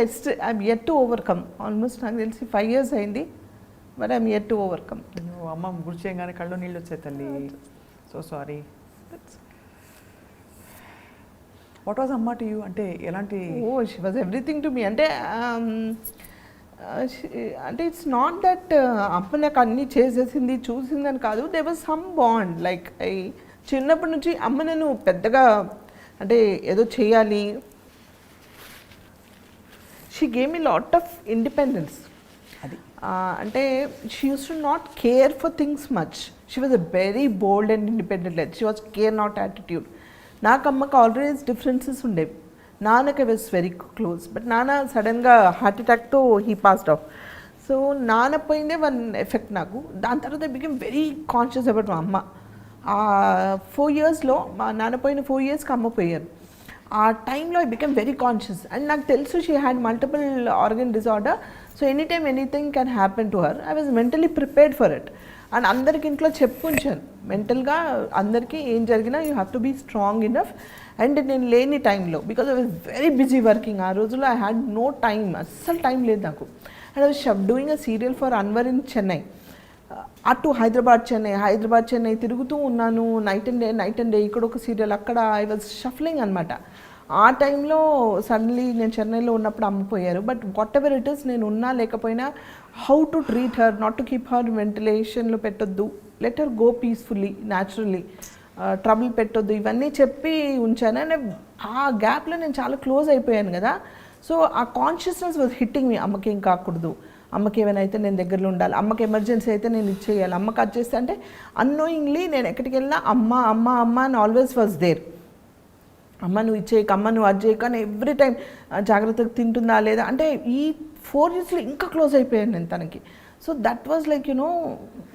I'm yet to overcome. Almost నాకు తెలిసి 5 years అయింది, but I'm yet to overcome. నువ్వు అమ్మ గుర్తు చేయగానే కళ్ళు నీళ్ళు వచ్చాయి తల్లి. So sorry. వాట్ వాజ్ అమ్మ టు యూ? అంటే ఎలాంటి? She was everything to me. అంటే అంటే ఇట్స్ నాట్ దట్ అమ్మ నాకు అన్నీ చేసేసింది చూసిందని కాదు. They was some bond. Like చిన్నప్పటి నుంచి అమ్మ నేను పెద్దగా అంటే ఏదో చేయాలి, she gave me lot of independence. అది అంటే she use to not care for things much. She was a very bold and independent life. She was care not attitude. నాకు అమ్మకి ఆల్వేస్ డిఫరెన్సెస్ ఉండేవి. నాన్నకి వాజ్ వెరీ క్లోజ్, బట్ నాన్న సడన్గా heart అటాక్తో he passed off. So నాన్న పోయిందే one effect నాకు. దాని తర్వాత I become very conscious about మా అమ్మ. 4 yearsలో మా నాన్న పోయిన 4 yearsకి అమ్మ పోయారు. ఆ టైంలో I become very conscious. And నాకు తెలుసు she had multiple organ disorder. So any time anything can happen to her. I was mentally prepared for it. And అందరికి ఇంట్లో చెప్పుంచాను మెంటల్గా, అందరికీ ఏం జరిగినా you have to be strong enough. And నేను లేని టైంలో, because I was very busy working, ఆ రోజుల్లో ఐ హ్యాడ్ నో టైమ్, అస్సలు టైం లేదు నాకు. And I was doing a serial for Anwar in Chennai. అటు హైదరాబాద్ చెన్నై తిరుగుతూ ఉన్నాను, నైట్ అండ్ డే, ఇక్కడ ఒక సీరియల్, అక్కడ ఐ వాజ్ షఫ్లింగ్ అనమాట. ఆ టైంలో సడన్లీ నేను చెన్నైలో ఉన్నప్పుడు అమ్మిపోయారు. But whatever it is, నేను ఉన్నా లేకపోయినా, how to treat her, not to keep her వెంటిలేషన్లో పెట్టొద్దు, let her go peacefully, naturally, trouble పెట్టొద్దు, ఇవన్నీ చెప్పి ఉంచాను. అండ్ ఆ గ్యాప్లో నేను చాలా క్లోజ్ అయిపోయాను కదా. సో ఆ కాన్షియస్నెస్ వాజ్ హిట్టింగ్ మీ. అమ్మకి ఏం కాకూడదు, అమ్మకి ఏమైనా అయితే నేను దగ్గరలో ఉండాలి, అమ్మకి ఎమర్జెన్సీ అయితే నేను ఇచ్చేయాలి, అమ్మకి అది చేస్తే, అంటే అన్నోయింగ్లీ నేను ఎక్కడికి వెళ్ళినా అమ్మ అని ఆల్వేస్ వాజ్ దేర్. అమ్మ నువ్వు ఇచ్చేయక, అమ్మ నువ్వు అది చేయక అని ఎవ్రీ టైం జాగ్రత్తగా తింటుందా లేదా. అంటే ఈ 4 yearsలో ఇంకా క్లోజ్ అయిపోయాను నేను తనకి. So that was like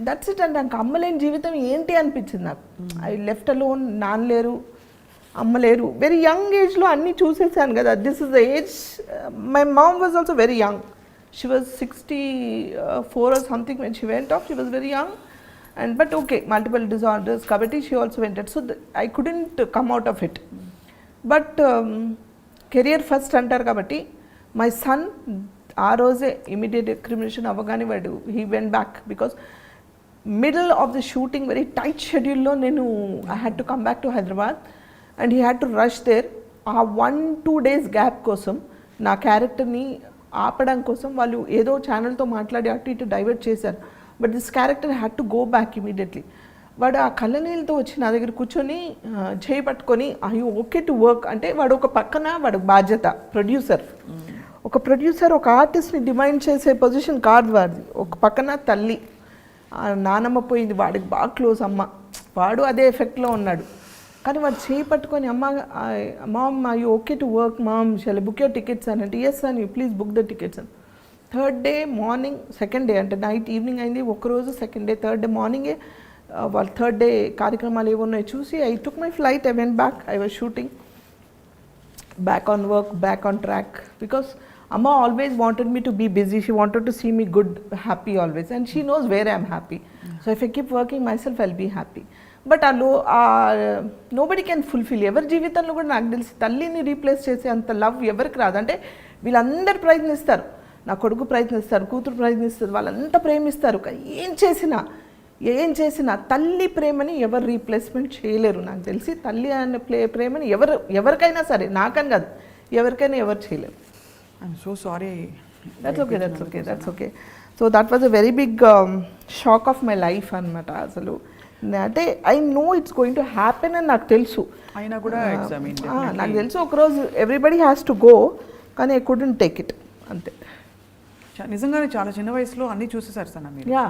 that's it. అంటే నాకు అమ్మ లేని జీవితం ఏంటి అనిపించింది నాకు. ఐ లెఫ్ట్ అలోన్, నాన్న లేరు, అమ్మ లేరు. వెరీ యంగ్ ఏజ్లో అన్నీ చూసేసాను కదా. This is the age. My mom was also very young. She was 64 or something when she went off. She was very young, but okay, multiple disorders. Kabatti she also went out. So I couldn't come out of it. But career first antar kabatti, my son aa roje immediate recrimination avagane vadu, he went back because middle of the shooting, very tight schedule lo I had to come back to Hyderabad and he had to rush there. ఆ 1-2 days gap కోసం నా క్యారెక్టర్ని ఆపడం కోసం వాళ్ళు ఏదో ఛానల్తో మాట్లాడి అటు ఇటు డైవర్ట్ చేశారు. But this character had to go back immediately. వాడు ఆ కళ్ళనీళ్ళతో వచ్చి నా దగ్గర కూర్చొని చేయి పట్టుకొని I you okay to work అంటే, వాడు ఒక పక్కన వాడు బాధ్యత, ప్రొడ్యూసర్ ఒక ఆర్టిస్ట్ని డిమైండ్ చేసే పొజిషన్ కాదు వాడిది. ఒక పక్కన తల్లి, నానమ్మ పోయింది, వాడికి బాగా క్లోజ్ అమ్మ, వాడు అదే ఎఫెక్ట్లో ఉన్నాడు. కానీ వాడు చేయి పట్టుకొని mom I you okay to work mom, shall book your tickets అని అంటే, ఎస్ అని, ప్లీజ్ బుక్ ద టికెట్స్ అని. 3rd day morning, 2nd day అంటే నైట్ ఈవినింగ్ అయింది ఒకరోజు, 2nd day 3rd day మార్నింగే వాళ్ళ 3rd day కార్యక్రమాలు ఏమున్నాయో చూసి I took my flight, I went back, I was shooting, back on work, back on track. Because అమ్మ always wanted me to be busy, she wanted to see me good, happy always, and she knows where I'm happy. So if I keep working my self I'll be happy. But nobody can fulfil. ఎవరి జీవితంలో కూడా నాకు తెలిసి తల్లిని replace చేసే అంత love ఎవరికి రాదు. అంటే వీళ్ళందరూ ప్రయత్నిస్తారు, నా కొడుకు ప్రయత్నిస్తారు, కూతురు ప్రయత్నిస్తుంది, వాళ్ళంతా ప్రేమిస్తారు. కానీ ఏం చేసినా తల్లి ప్రేమని ఎవరు రీప్లేస్మెంట్ చేయలేరు. నాకు తెలిసి తల్లి అనే ప్రేమని ఎవరికైనా సరే, నాకని కాదు, ఎవరికైనా ఎవరు చేయలేరు. I'm so sorry. That's okay. So that was a very big shock of my life అనమాట. అసలు అంటే I know it's going to happen అని నాకు తెలుసు. అయినా కూడా నాకు తెలుసు ఒకరోజు ఎవ్రీబడి హ్యాస్ టు గో, కానీ ఐ కుడెంట్ టేక్ ఇట్ అంతే. నిజంగానే చాలా చిన్న వయసులో అన్నీ చూసేసారు సార్ మీరు. యా,